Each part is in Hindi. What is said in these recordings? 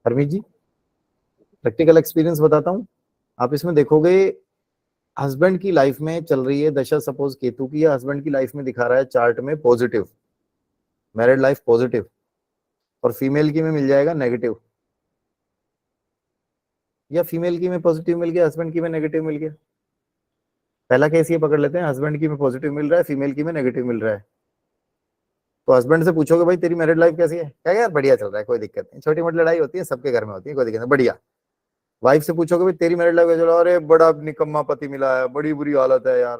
हरमीत जी, प्रैक्टिकल एक्सपीरियंस बताता हूँ। आप इसमें देखोगे हस्बैंड की लाइफ में चल रही है दशा, सपोज केतु की, या हस्बैंड की लाइफ में दिखा रहा है चार्ट में पॉजिटिव, मैरिड लाइफ पॉजिटिव, और फीमेल की में मिल जाएगा नेगेटिव, या फीमेल की में पॉजिटिव मिल गया, हस्बैंड की में नेगेटिव मिल गया। पहला केस ये पकड़ लेते हैं, हस्बैंड की में पॉजिटिव मिल रहा है, फीमेल की में नेगेटिव मिल रहा है। तो हस्बैंड से पूछोगे भाई तेरी मैरिड लाइफ कैसी है, क्या यार बढ़िया चल रहा है, कोई दिक्कत नहीं, छोटी मोटी लड़ाई होती है, सबके घर में होती है, कोई दिक्कत नहीं, बढ़िया। वाइफ से पूछोगे भाई तेरी मैरिड लाइफ कैसी चल रहा है, अरे बड़ा निकम्मा पति मिला है, बड़ी बुरी हालत है यार,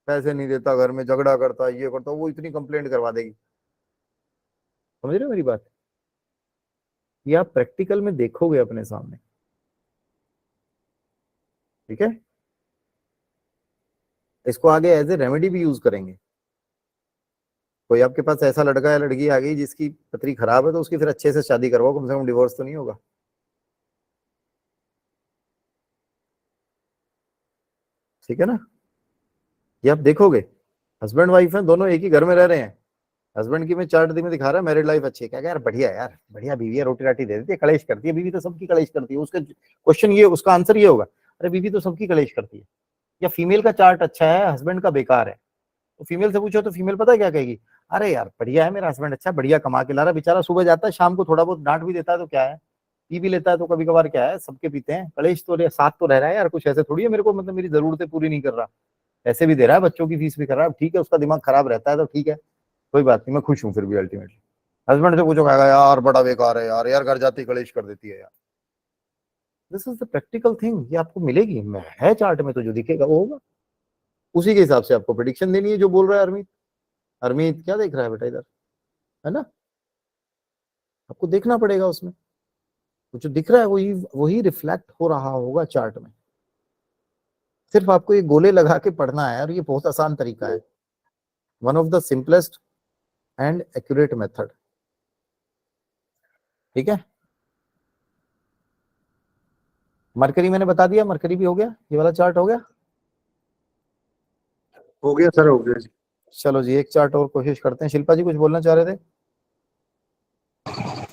पैसे नहीं देता, घर में झगड़ा करता, ये करता, वो इतनी कंप्लेंट करवा देगी। समझ रहे हो मेरी बात? ये आप प्रैक्टिकल में देखोगे अपने सामने, ठीक है। इसको आगे एज ए रेमेडी भी यूज करेंगे। कोई आपके पास ऐसा लड़का या लड़की आ गई जिसकी पत्री खराब है, तो उसकी फिर अच्छे से शादी करवाओ, कम से कम डिवोर्स तो नहीं होगा। ठीक है ना? ये आप देखोगे, हस्बैंड वाइफ है, दोनों एक ही घर में रह रहे हैं, हस्बैंड की में चार्ट में दिखा रहा है मैरिड लाइफ अच्छी है, क्या यार बढ़िया है यार, बढ़िया बीवी है, रोटी राटी दे देती है, कलेश करती है, बीवी तो सबकी कलेश करती है। उसका क्वेश्चन ये, उसका आंसर ये होगा, अरे बीवी तो सबकी कलेश करती है। या फीमेल का चार्ट अच्छा है, हस्बैंड का बेकार है, तो फीमेल से पूछो तो फीमेल पता है क्या कहेगी, अरे यार बढ़िया है, मेरा हस्बैंड अच्छा बढ़िया कमा के ला रहा है, बेचारा सुबह जाता है, शाम को थोड़ा बहुत डांट भी देता है, तो क्या है, पी भी लेता है, तो कभी कभार क्या है, सबके पीते हैं, कलेश तो साथ तो रह रहा है यार, कुछ ऐसे थोड़ी है मेरे को, मतलब मेरी जरूरतें पूरी नहीं कर रहा, ऐसे भी दे रहा है, बच्चों की फीस भी कर रहा है, ठीक है, उसका दिमाग खराब रहता है तो ठीक है, कोई बात नहीं, मैं खुश हूँ फिर भी अल्टीमेटली। हस्बैंड से पूछो, कहेगा यार बड़ा बेकार है यार, यार घर जाती कलेश कर देती है यार। This is the practical thing, ये आपको मिलेगी, मैं है चार्ट में, तो जो दिखेगा वो होगा, उसी के हिसाब से आपको प्रेडिक्शन देनी है, जो बोल रहा है हरमीत। हरमीत क्या देख रहा है बेटा इधर, है ना? आपको देखना पड़ेगा उसमें, वो जो दिख रहा है वही वही रिफ्लेक्ट हो रहा होगा चार्ट में। सिर्फ आपको ये गोले लगा के पढ़ना है, और ये बहुत आसान तरीका है, one of the simplest and accurate method. ठीक है, मरकरी मैंने बता दिया, मरकरी भी हो गया, ये वाला चार्ट हो गया। हो गया सर, हो गया जी। चलो जी, एक चार्ट और कोशिश करते हैं। शिल्पा जी कुछ बोलना चाह रहे थे?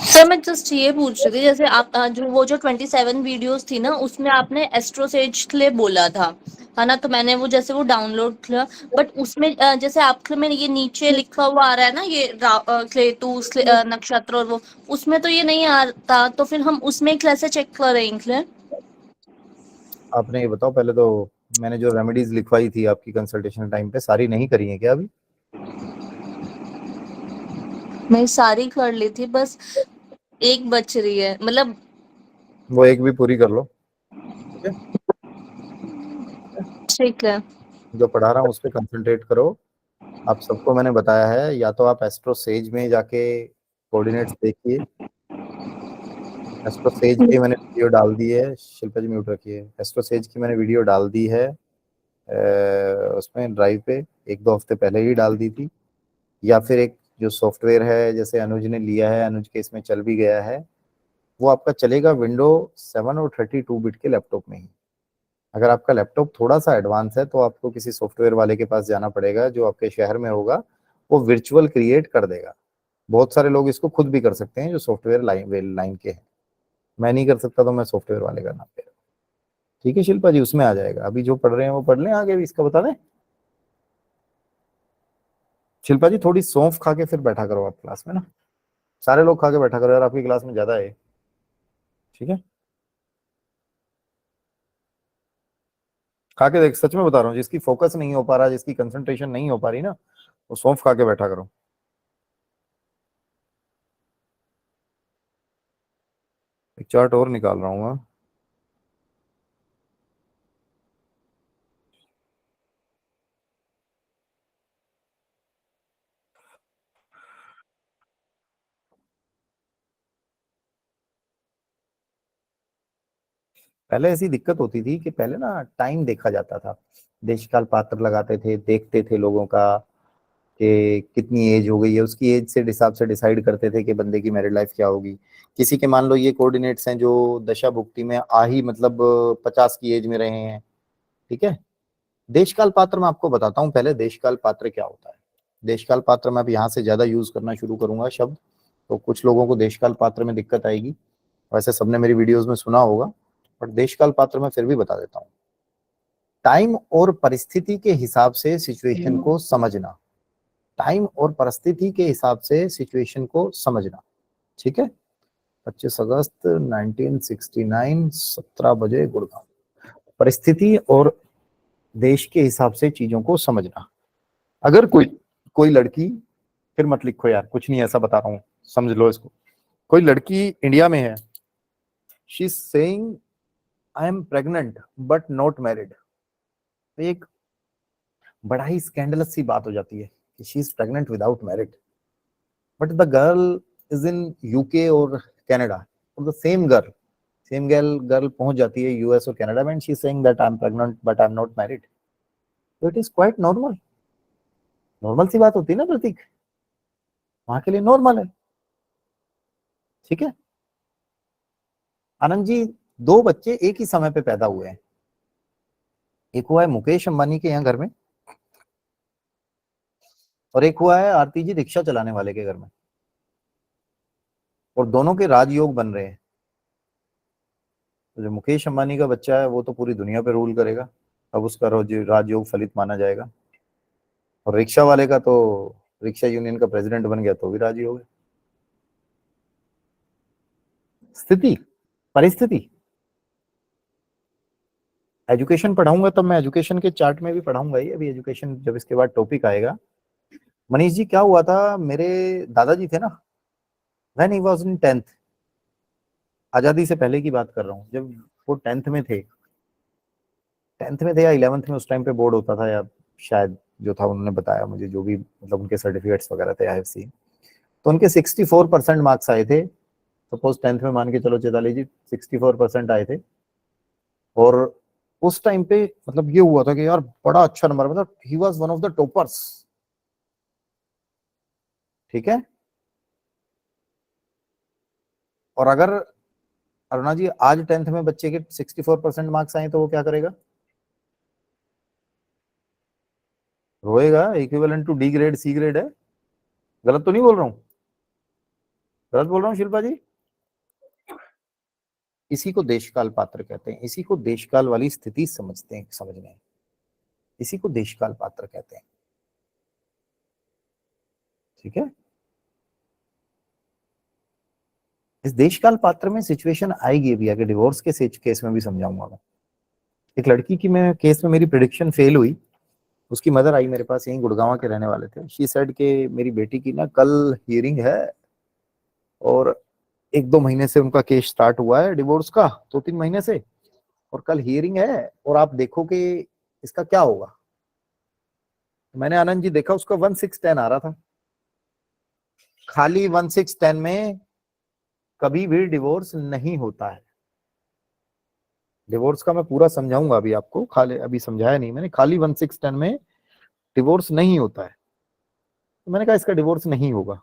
सर मैं जस्ट ये पूछ रही थी, जैसे आप जो वो जो 27 वीडियोस थी ना, उसमें आपने एस्ट्रोसेज के लिए बोला था, है ना, तो मैंने वो जैसे वो डाउनलोड किया, बट उसमें जैसे आपके में ये नीचे लिखा हुआ आ रहा है ना, ये केतु नक्षत्र और वो, उसमें तो ये नहीं आता, तो फिर हम उसमें कैसे चेक करेंगे? आपने ये बताओ पहले, तो मैंने जो रेमेडीज लिखवाई थी आपकी कंसल्टेशन टाइम पे, सारी नहीं करी है क्या अभी? मैं सारी कर ली थी, बस एक बच रही है, मतलब वो एक भी पूरी कर लो, ठीक है। ठीक है। जो पढ़ा रहा हूँ उस पर कंसंट्रेट करो। आप सबको मैंने बताया है, या तो आप एस्ट्रो सेज में जाके कोऑर्डिनेट्स देखिए, एस्ट्रो सेज की मैंने वीडियो डाल दी है, शिल्पा जी म्यूट रखिए, एस्ट्रो सेज की मैंने वीडियो डाल दी है उसमें ड्राइव पे, एक दो हफ्ते पहले ही डाल दी थी। या फिर एक जो सॉफ्टवेयर है, जैसे अनुज ने लिया है, अनुज के इसमें चल भी गया है, वो आपका चलेगा विंडो 7 और 32 बिट के लैपटॉप में ही। अगर आपका लैपटॉप थोड़ा सा एडवांस है, तो आपको किसी सॉफ्टवेयर वाले के पास जाना पड़ेगा, जो आपके शहर में होगा, वो वर्चुअल क्रिएट कर देगा। बहुत सारे लोग इसको खुद भी कर सकते हैं जो सॉफ्टवेयर लाइन के हैं, मैं नहीं कर सकता, तो मैं सॉफ्टवेयर वाले का नाम ले रहा हूँ। ठीक है शिल्पा जी, उसमें आ जाएगा, अभी जो पढ़ रहे हैं वो पढ़ लें, आगे भी इसका बता दें। शिल्पा जी थोड़ी सौंफ खा के फिर बैठा करो आप क्लास में ना, सारे लोग खा के बैठा करो यार, आपकी क्लास में ज्यादा है। ठीक है, खा के देख, सच में बता रहा हूँ, जिसकी फोकस नहीं हो पा रहा, जिसकी कंसंट्रेशन नहीं हो पा रही ना, वो सौंफ खा के बैठा करो। एक चार्ट और निकाल रहा हूँ मैं। पहले ऐसी दिक्कत होती थी कि पहले ना टाइम देखा जाता था, देशकाल पात्र लगाते थे, देखते थे लोगों का कि कितनी एज हो गई है, उसकी एज से हिसाब से डिसाइड करते थे कि बंदे की मैरिड लाइफ क्या होगी। किसी के मान लो ये कोऑर्डिनेट्स हैं जो दशा भुक्ति में आ ही मतलब 50 की एज में रहे हैं। ठीक है, देशकाल पात्र मैं आपको बताता हूँ पहले, देशकाल पात्र क्या होता है। देशकाल पात्र मैं अब यहाँ से ज्यादा यूज करना शुरू करूंगा शब्द, तो कुछ लोगों को देशकाल पात्र में दिक्कत आएगी। वैसे सबने मेरी वीडियोस में सुना होगा, बट देशकाल पात्र में फिर भी बता देता हूँ। टाइम और परिस्थिति के हिसाब से सिचुएशन को समझना, टाइम और परिस्थिति के हिसाब से सिचुएशन को समझना, ठीक है। 25 अगस्त 1969, 17 बजे गुड़गांव। परिस्थिति और देश के हिसाब से चीजों को समझना। अगर कोई लड़की, फिर मत लिखो यार, कुछ नहीं ऐसा बता रहा हूँ, समझ लो इसको। कोई लड़की इंडिया में है, she is saying I am pregnant but not married, तो एक बड़ा ही स्कैंडलस सी बात हो जाती है कि she is pregnant without married, but the girl is in UK और कनाडा, और द सेम गर्ल पहुंच जाती है यूएस और कनाडा में, and she is saying that I am pregnant but I am not married. तो इट इज क्वाइट नॉर्मल सी बात होती है ना प्रतीक, वहां के लिए नॉर्मल है, ठीक है। आनंद जी, 2 बच्चे एक ही समय पे पैदा हुए हैं, एक हुआ है मुकेश अंबानी के यहाँ घर में, और एक हुआ है आरती जी रिक्शा चलाने वाले के घर में, और दोनों के राजयोग बन रहे हैं। तो जो मुकेश अंबानी का बच्चा है वो तो पूरी दुनिया पे रूल करेगा, अब उसका राजयोग फलित माना जाएगा। और रिक्शा वाले का तो रिक्शा यूनियन का प्रेसिडेंट बन गया तो भी राजयोग है। स्थिति, परिस्थिति, एजुकेशन पढ़ाऊंगा तब मैं एजुकेशन के चार्ट में भी पढ़ाऊंगा ही, अभी एजुकेशन जब इसके बाद टॉपिक आएगा। मनीष जी, क्या हुआ था, मेरे दादाजी थे ना, when he was in 10th, आजादी से पहले की बात कर रहा हूँ, जब वो 10th में थे, या 11th में, उस टाइम पे बोर्ड होता था, या शायद जो था उन्होंने बताया मुझे, जो भी मतलब उनके सर्टिफिकेट्स वगैरह थे आई हैव सीन, तो उनके 64% मार्क्स आए थे। सपोज 10th में मान के चलो चेताली जी 64% आए थे, और उस टाइम पे मतलब ये हुआ था कि यार बड़ा अच्छा नंबर, मतलब he was one of the toppers, ठीक है। और अगर अरुणा जी आज 10th में बच्चे के 64% मार्क्स आए तो वो क्या करेगा, रोएगा, equivalent to D grade C grade है। गलत तो नहीं बोल रहा हूँ, गलत बोल रहा हूँ शिल्पा जी? इसी को देशकाल पात्र कहते हैं, इसी को देशकाल वाली स्थिति समझने हैं, इसी को देशकाल पात्र कहते हैं, ठीक है। इस देशकाल पात्र में सिचुएशन आएगी भी, आगे डिवोर्स के केस में भी समझाऊंगा मैं। एक लड़की की मैं केस में मेरी प्रिडिक्शन फेल हुई, उसकी मदर आई मेरे पास, यहीं गुड़गांव के रहने वाले थे। शी सेड के मेरी बेटी की ना कल हियरिंग है, और 1-2 महीने से उनका केस स्टार्ट हुआ है डिवोर्स का, 2-3 महीने से, और कल हियरिंग है, और आप देखो कि इसका क्या होगा। मैंने आनंद जी देखा, उसका 1610 आ रहा था, खाली 1610 में कभी भी डिवोर्स नहीं होता है। डिवोर्स का मैं पूरा समझाऊंगा अभी आपको, खाली अभी समझाया नहीं मैंने, खाली 1610 में डिवोर्स नहीं होता है। तो मैंने कहा इसका डिवोर्स नहीं होगा,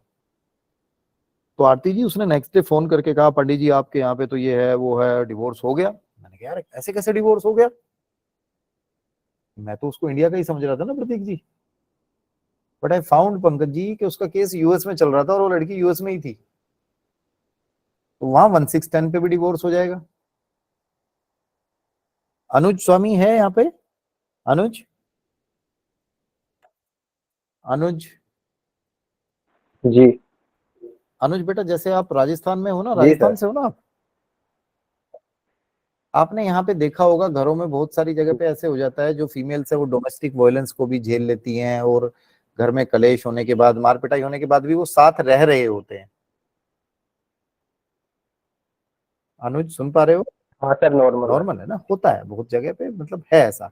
तो आरती जी उसने नेक्स्ट डे फोन करके कहा पंडित जी आपके यहाँ पे तो ये है वो है, डिवोर्स हो गया। मैंने कहा यार ऐसे कैसे डिवोर्स हो गया, मैं तो उसको इंडिया का ही समझ रहा था ना प्रतीक जी। But I found Pankaj ji कि उसका केस यूएस में चल रहा था, और वो लड़की यूएस में ही थी, तो वहां 1610 पे भी डिवोर्स हो जाएगा। अनुज स्वामी है यहाँ पे, अनुज, अनुज जी अनुज बेटा, जैसे आप राजस्थान में हो ना, जी राजस्थान सर। से हो ना आप, आपने यहाँ पे देखा होगा घरों में बहुत सारी जगह पे ऐसे हो जाता है, जो फीमेल्स है वो डोमेस्टिक वायलेंस को भी झेल लेती हैं, और घर में कलेश होने के बाद, मार पिटाई होने के बाद भी वो साथ रह रहे होते हैं। अनुज सुन पा रहे हो? हाँ सर, नॉर्मल है। नॉर्मल है ना, होता है बहुत जगह पे, मतलब है ऐसा।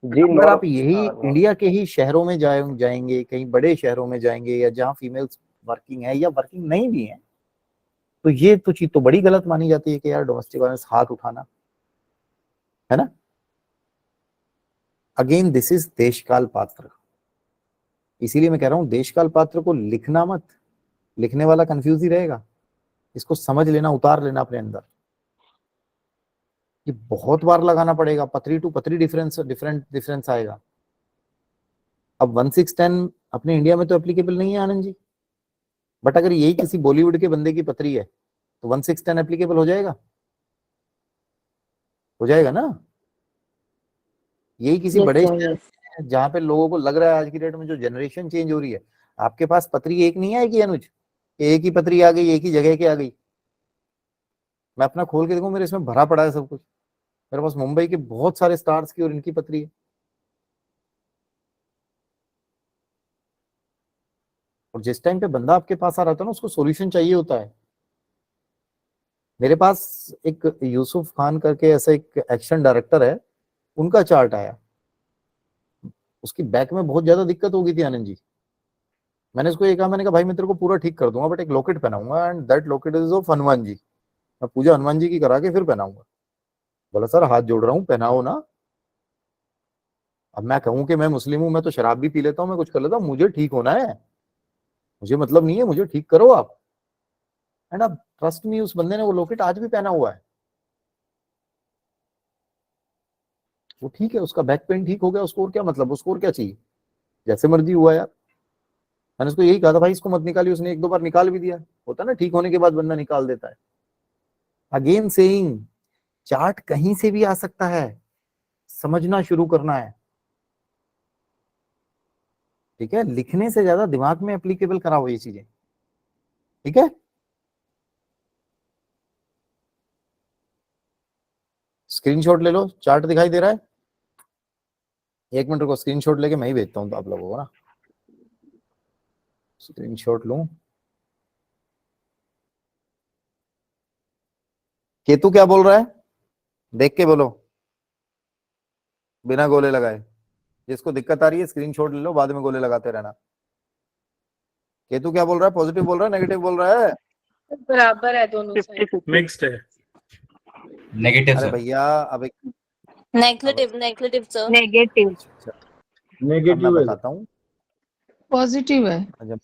जी अगर आप यही नॉर्मल। इंडिया के ही शहरों में जाएंगे, कहीं बड़े शहरों में जाएंगे, या जहाँ फीमेल्स वर्किंग है या वर्किंग नहीं भी है, तो ये तो चीज तो बड़ी गलत मानी जाती है कि यार डोमेस्टिक वायलेंस हाथ उठाना, है ना। अगेन दिस इज देशकाल पात्र, इसीलिए मैं कह रहा हूं देशकाल पात्र को लिखना मत, लिखने वाला कंफ्यूज ही रहेगा, इसको समझ लेना, उतार लेना अपने अंदर। ये बहुत बार लगाना पड़ेगा, पथरी टू पथरी डिफरेंस आएगा। अब 1610 अपने इंडिया में तो एप्लीकेबल नहीं है आनंद जी, बट अगर यही किसी बॉलीवुड के बंदे की पथरी है, तो 1/6/10 एप्लीकेबल हो जाएगा ना। यही किसी Yes, बड़े sir, शहर yes. में है, जहाँ पे लोगों को लग रहा है आज की डेट में जो जनरेशन चेंज हो रही है, आपके पास पत्री एक नहीं आएगी अनुज, एक ही पत्री आ गई, एक ही जगह की आ गई। मैं अपना खोल के देखूं, मेरे इसमें भरा पड़ा है सब कुछ। मेरे पास मुंबई के बहुत सारे स्टार्स की और इनकी पत्री है। और जिस टाइम पे बंदा आपके पास आ रहा था ना, उसको सॉल्यूशन चाहिए होता है। मेरे पास एक यूसुफ खान करके ऐसा एक एक्शन डायरेक्टर है, उनका चार्ट आया। उसकी बैक में बहुत ज्यादा दिक्कत हो गई थी आनंद जी। मैंने उसको ये कहा, मैंने कहा भाई मैं तेरे को पूरा ठीक कर दूंगा, बट एक लॉकेट पहनाऊंगा and that locket is of Hanuman ji. मैं पूजा हनुमान जी की करा के फिर पहनाऊंगा। बोला सर हाथ जोड़ रहा हूँ, पहनाओ ना। अब मैं कहूँ कि मैं मुस्लिम हूं, मैं तो शराब भी पी लेता हूँ, मैं कुछ कर लेता हूँ, मुझे ठीक होना है, मुझे मतलब नहीं है, मुझे ठीक करो आप। एंड अब ट्रस्ट मी, उस बंदे ने वो लॉकेट आज भी पहना हुआ है। वो ठीक है, उसका बैक पेन ठीक हो गया, उसको और क्या मतलब, उसको और क्या चाहिए, जैसे मर्जी हुआ यार। मैंने उसको यही कहा था भाई इसको मत निकालिए, उसने एक दो बार निकाल भी दिया। होता ना, ठीक होने के बाद बंदा निकाल देता है। अगेन सेइंग, चार्ट कहीं से भी आ सकता है, समझना शुरू करना है। ठीक है, लिखने से ज्यादा दिमाग में एप्लीकेबल कराओ ये चीजें। ठीक है, स्क्रीनशॉट ले लो, चार्ट दिखाई दे रहा है। एक मिनट को स्क्रीनशॉट लेके मैं ही भेजता हूँ तो आप लोगों को ना, स्क्रीनशॉट लूं। केतु क्या बोल रहा है, देख के बोलो, बिना गोले लगाए। जिसको दिक्कत आ रही है स्क्रीनशॉट ले लो, बाद में गोले लगाते रहना। केतु क्या बोल रहा है, पॉजिटिव बोल रहा है, नेगेटिव बोल रहा है? बराबर है दोनों साइड। मिक्स्ड है। नेगेटिव अरे सर। भैया अब एक नेगेटिव सर। नेगेटिव। अच्छा, अब मैं नेगेटिव है। बताता हूँ। पॉजिटिव है। जब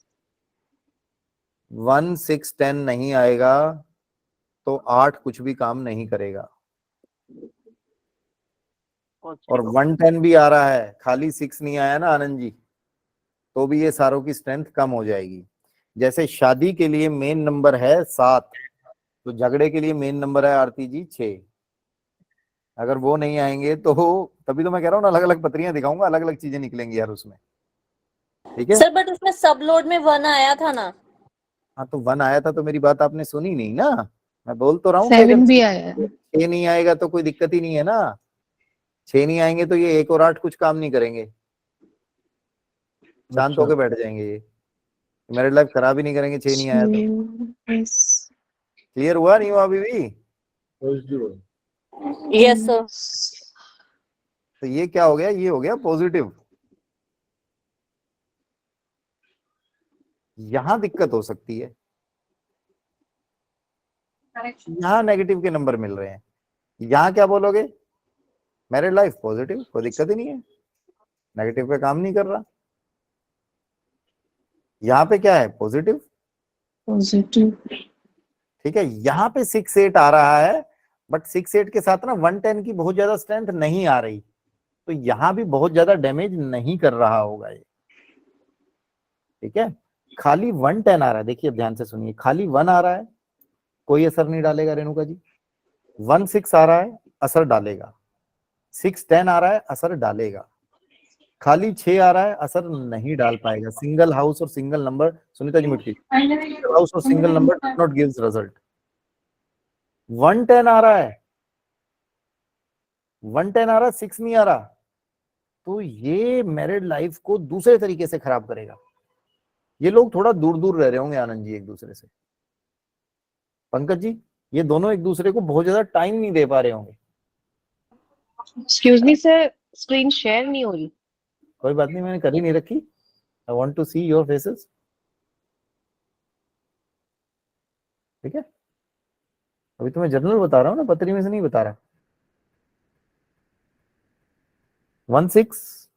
1/6/10 नहीं आएगा तो 8 कुछ भी काम नहीं करेगा। और 1/10 भी आ रहा है, खाली 6 नहीं आया ना आनंद जी, तो भी ये सारों की स्ट्रेंथ कम हो जाएगी। जैसे शादी के लिए मेन नंबर है 7, तो झगड़े के लिए मेन नंबर है आरती जी 6। अगर वो नहीं आएंगे तो, तभी तो मैं कह रहा हूँ ना, अलग अलग पत्रियां दिखाऊंगा, अलग अलग चीजें निकलेंगी यार उसमें। ठीक है सर बट उसमें सब लोड में 1 आया था ना। हाँ, तो 1 आया था तो मेरी बात आपने सुनी नहीं ना। मैं बोल तो रहा हूँ कि अगर 7 भी आया है। 6 नहीं आएगा तो कोई दिक्कत ही नहीं है ना। 6 नहीं आएंगे तो ये 1 और 8 कुछ काम नहीं करेंगे, शांत होके बैठ जाएंगे ये, मैरिड लाइफ खराब ही नहीं करेंगे 6 नहीं आया तो। क्लियर हुआ नहीं हुआ अभी भी? Yes sir. तो ये क्या हो गया, ये हो गया पॉजिटिव। यहां दिक्कत हो सकती है, यहां नेगेटिव के नंबर मिल रहे हैं। यहां क्या बोलोगे, मैरिड लाइफ पॉजिटिव, कोई दिक्कत ही नहीं है, नेगेटिव पे काम नहीं कर रहा। यहाँ पे क्या है, पॉजिटिव। पॉजिटिव। ठीक है, यहाँ पे 6/8 आ रहा है, बट 6/8 के साथ ना 1/10 की बहुत ज्यादा स्ट्रेंथ नहीं आ रही, तो यहां भी बहुत ज्यादा डैमेज नहीं कर रहा होगा ये। ठीक है, खाली 1/10 आ रहा है, देखिए अब ध्यान से सुनिए, खाली 1 आ रहा है, कोई असर नहीं डालेगा रेणुका जी। 1/6 आ रहा है, असर डालेगा। 6/10 आ रहा है, असर डालेगा। खाली 6 आ रहा है, असर नहीं डाल पाएगा। सिंगल हाउस और सिंगल नंबर, सुनीता जी मिट्टी, हाउस और single number does not gives result. 1/10 आ रहा है, 1/10 आ रहा है, 6 नहीं आ रहा, तो ये मैरिड लाइफ को दूसरे तरीके से खराब करेगा। ये लोग थोड़ा दूर दूर रह रहे होंगे आनंद जी एक दूसरे से। पंकज जी, ये दोनों एक दूसरे को बहुत ज्यादा टाइम नहीं दे पा रहे होंगे। Excuse me sir, screen share नहीं हो रही। कोई बात नहीं, मैंने कर ही नहीं रखी। I want to see your faces. ठीक है, अभी तो मैं जनरल बता रहा हूँ ना, पत्री में से नहीं बता रहा। 1/6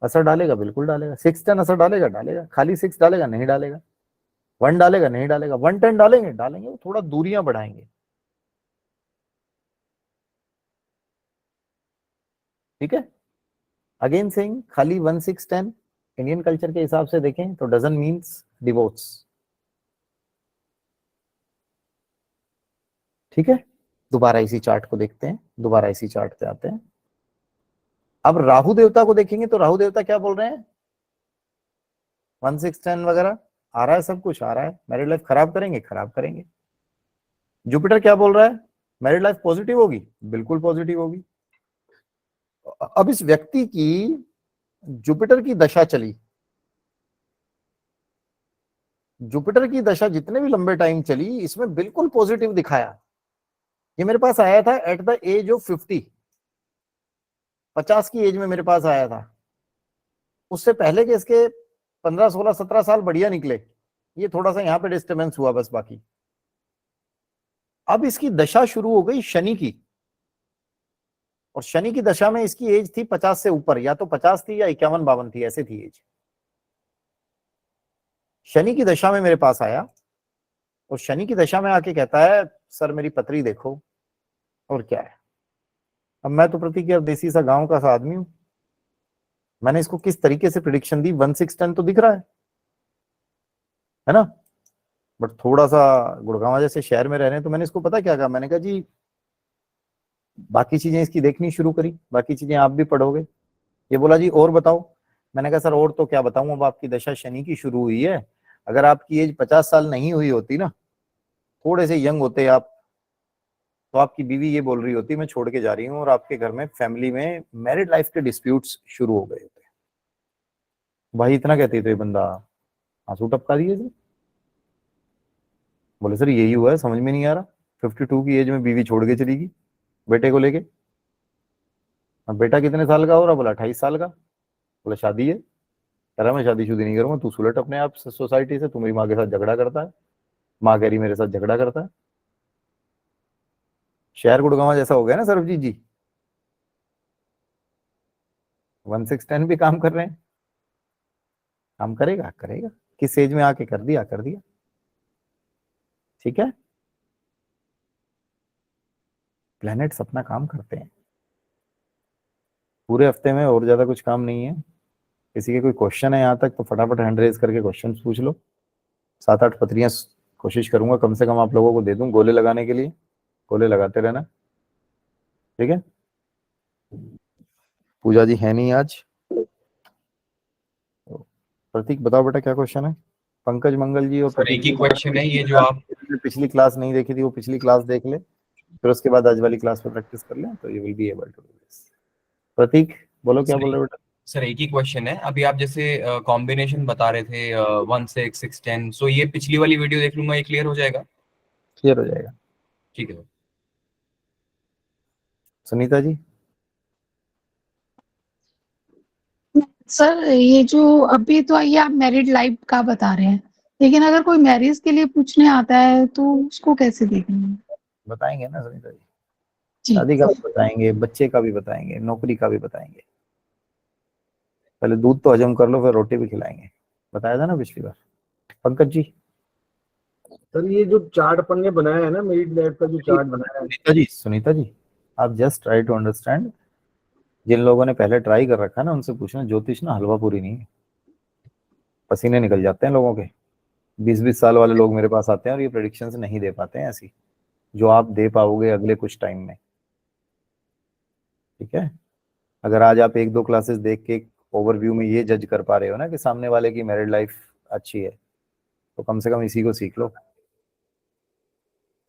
असर डालेगा, बिल्कुल डालेगा। 6/10 असर डालेगा, खाली 6 डालेगा, नहीं डालेगा। 1 डालेगा, नहीं डालेगा। 1/10 डालेंगे, वो थोड़ा दूरियां बढ़ाएंगे। ठीक है, अगेन सेइंग, खाली 1/6/10 इंडियन कल्चर के हिसाब से देखें तो डजंट मीन्स डिवोर्स। ठीक है, दोबारा इसी चार्ट को देखते हैं, दोबारा इसी चार्ट पे आते हैं। अब राहु देवता को देखेंगे तो राहु देवता क्या बोल रहे हैं, 1 6 10 वगैरह आ रहा है, सब कुछ आ रहा है, मैरिड लाइफ खराब करेंगे, खराब करेंगे। जुपिटर क्या बोल रहा है, मैरिड लाइफ पॉजिटिव होगी, बिल्कुल पॉजिटिव होगी। अब इस व्यक्ति की जुपिटर की दशा चली, जुपिटर की दशा जितने भी लंबे टाइम चली, इसमें बिल्कुल पॉजिटिव दिखाया। ये मेरे पास आया था एट द एज ऑफ 50 की एज में मेरे पास आया था। उससे पहले के इसके 15 16 17 साल बढ़िया निकले, ये थोड़ा सा यहाँ पे डिस्टर्बेंस हुआ बस, बाकी। अब इसकी दशा शुरू हो गई शनि की, और शनि की दशा में इसकी एज थी 50 से ऊपर, या तो 50 थी या 51 52 थी, ऐसे थी एज। शनि की दशा में मेरे पास आया, और शनि की दशा में आके कहता है सर मेरी पत्री देखो, और क्या है। अब मैं तो प्रतीक यार देसी सा गांव का सा आदमी हूं, मैंने इसको किस तरीके से प्रिडिक्शन दी, 1 6 10 तो दिख रहा है ना, बट थोड़ा सा गुड़गांव जैसे शहर में रह रहे हैं, तो मैंने इसको पता क्या कहा, मैंने कहा जी बाकी चीजें इसकी देखनी शुरू करी, बाकी चीजें आप भी पढ़ोगे। ये बोला जी और बताओ, मैंने कहा सर और तो क्या बताऊं, अब आपकी दशा शनि की शुरू हुई है, अगर आपकी एज 50 साल नहीं हुई होती ना, थोड़े से यंग होते आप, तो आपकी बीवी ये बोल रही होती मैं छोड़ के जा रही हूँ, और आपके घर में फैमिली में मैरिड लाइफ के डिस्प्यूट्स शुरू हो गए होते। भाई इतना कहती तो ये बंदा आंसू टपका दिए थे, बोले सर यही हुआ है, समझ में नहीं आ रहा, 52 की एज में बीवी छोड़ के चली गई बेटे को लेके। अब बेटा कितने साल का हो रहा, बोला 28 साल का। बोला शादी है, कह रहा मैं शादी शुदी नहीं करूंगा, तू सुलट अपने आप सोसाइटी से, तू मेरी माँ के साथ झगड़ा करता है, माँ कह रही मेरे साथ झगड़ा करता है। शहर गुड़गांव जैसा हो गया ना सरबजीत जी, 1 6 10 भी काम कर रहे हैं, काम करेगा करेगा, किस एज में आके कर दिया कर दिया। ठीक है, प्लैनेट्स अपना काम करते हैं पूरे हफ्ते में, और ज्यादा कुछ काम नहीं है। किसी के कोई क्वेश्चन है यहाँ तक तो फटाफट हैंड रेज करके क्वेश्चन पूछ लो। 7 8 पत्रियां कोशिश करूंगा कम से कम आप लोगों को दे दूं गोले लगाने के लिए, गोले लगाते रहना, ठीक है। पूजा जी है नहीं आज, प्रतीक बताओ बेटा क्या क्वेश्चन है। पंकज मंगल जी और सर एक ही क्वेश्चन है, ये जो आप पिछली क्लास नहीं देखी थी वो पिछली क्लास देख ले, फिर उसके बाद आज वाली क्लास पे प्रैक्टिस कर ले, तो you will be able to do this. Prateek बोलो क्या बोल रहे हो बेटा। सर एक ही क्वेश्चन है, अभी आप जैसे कॉम्बिनेशन बता रहे थे 1 6 6 10, सो ये पिछली वाली वीडियो देख लूंगा, ये क्लियर हो जाएगा? क्लियर हो जाएगा, ठीक है। सुनीता जी। सर ये जो अभी तो ये आप मैरिड लाइफ का बता रहे हैं, लेकिन अगर कोई मैरिज के लिए पूछने आता है तो उसको कैसे देखेंगे? बताएंगे ना सुनीता जी, जी शादी का भी बताएंगे, बच्चे का भी बताएंगे, नौकरी का भी बताएंगे। पहले दूध तो हजम कर लो, फिर रोटी भी खिलाएंगे, बताया था ना पिछली बार। पंकज जी। सर ये जो चार्ट अपन ने बनाया है ना, मेरिड लाइफ का जो चार्ट बनाया है, सुनीता जी आप जस्ट ट्राई टू अंडरस्टैंड। जिन लोगों ने पहले ट्राई कर रखा है ना उनसे पूछना, ज्योतिष ना हलवा पूरी नहीं है, पसीने निकल जाते हैं लोगों के। 20-20 साल वाले लोग मेरे पास आते हैं और ये प्रेडिक्शंस नहीं दे पाते हैं ऐसी, जो आप दे पाओगे अगले कुछ टाइम में। ठीक है, अगर आज आप 1-2 क्लासेस देख के ओवरव्यू में ये जज कर पा रहे हो ना कि सामने वाले की मैरिड लाइफ अच्छी है, तो कम से कम इसी को सीख लो।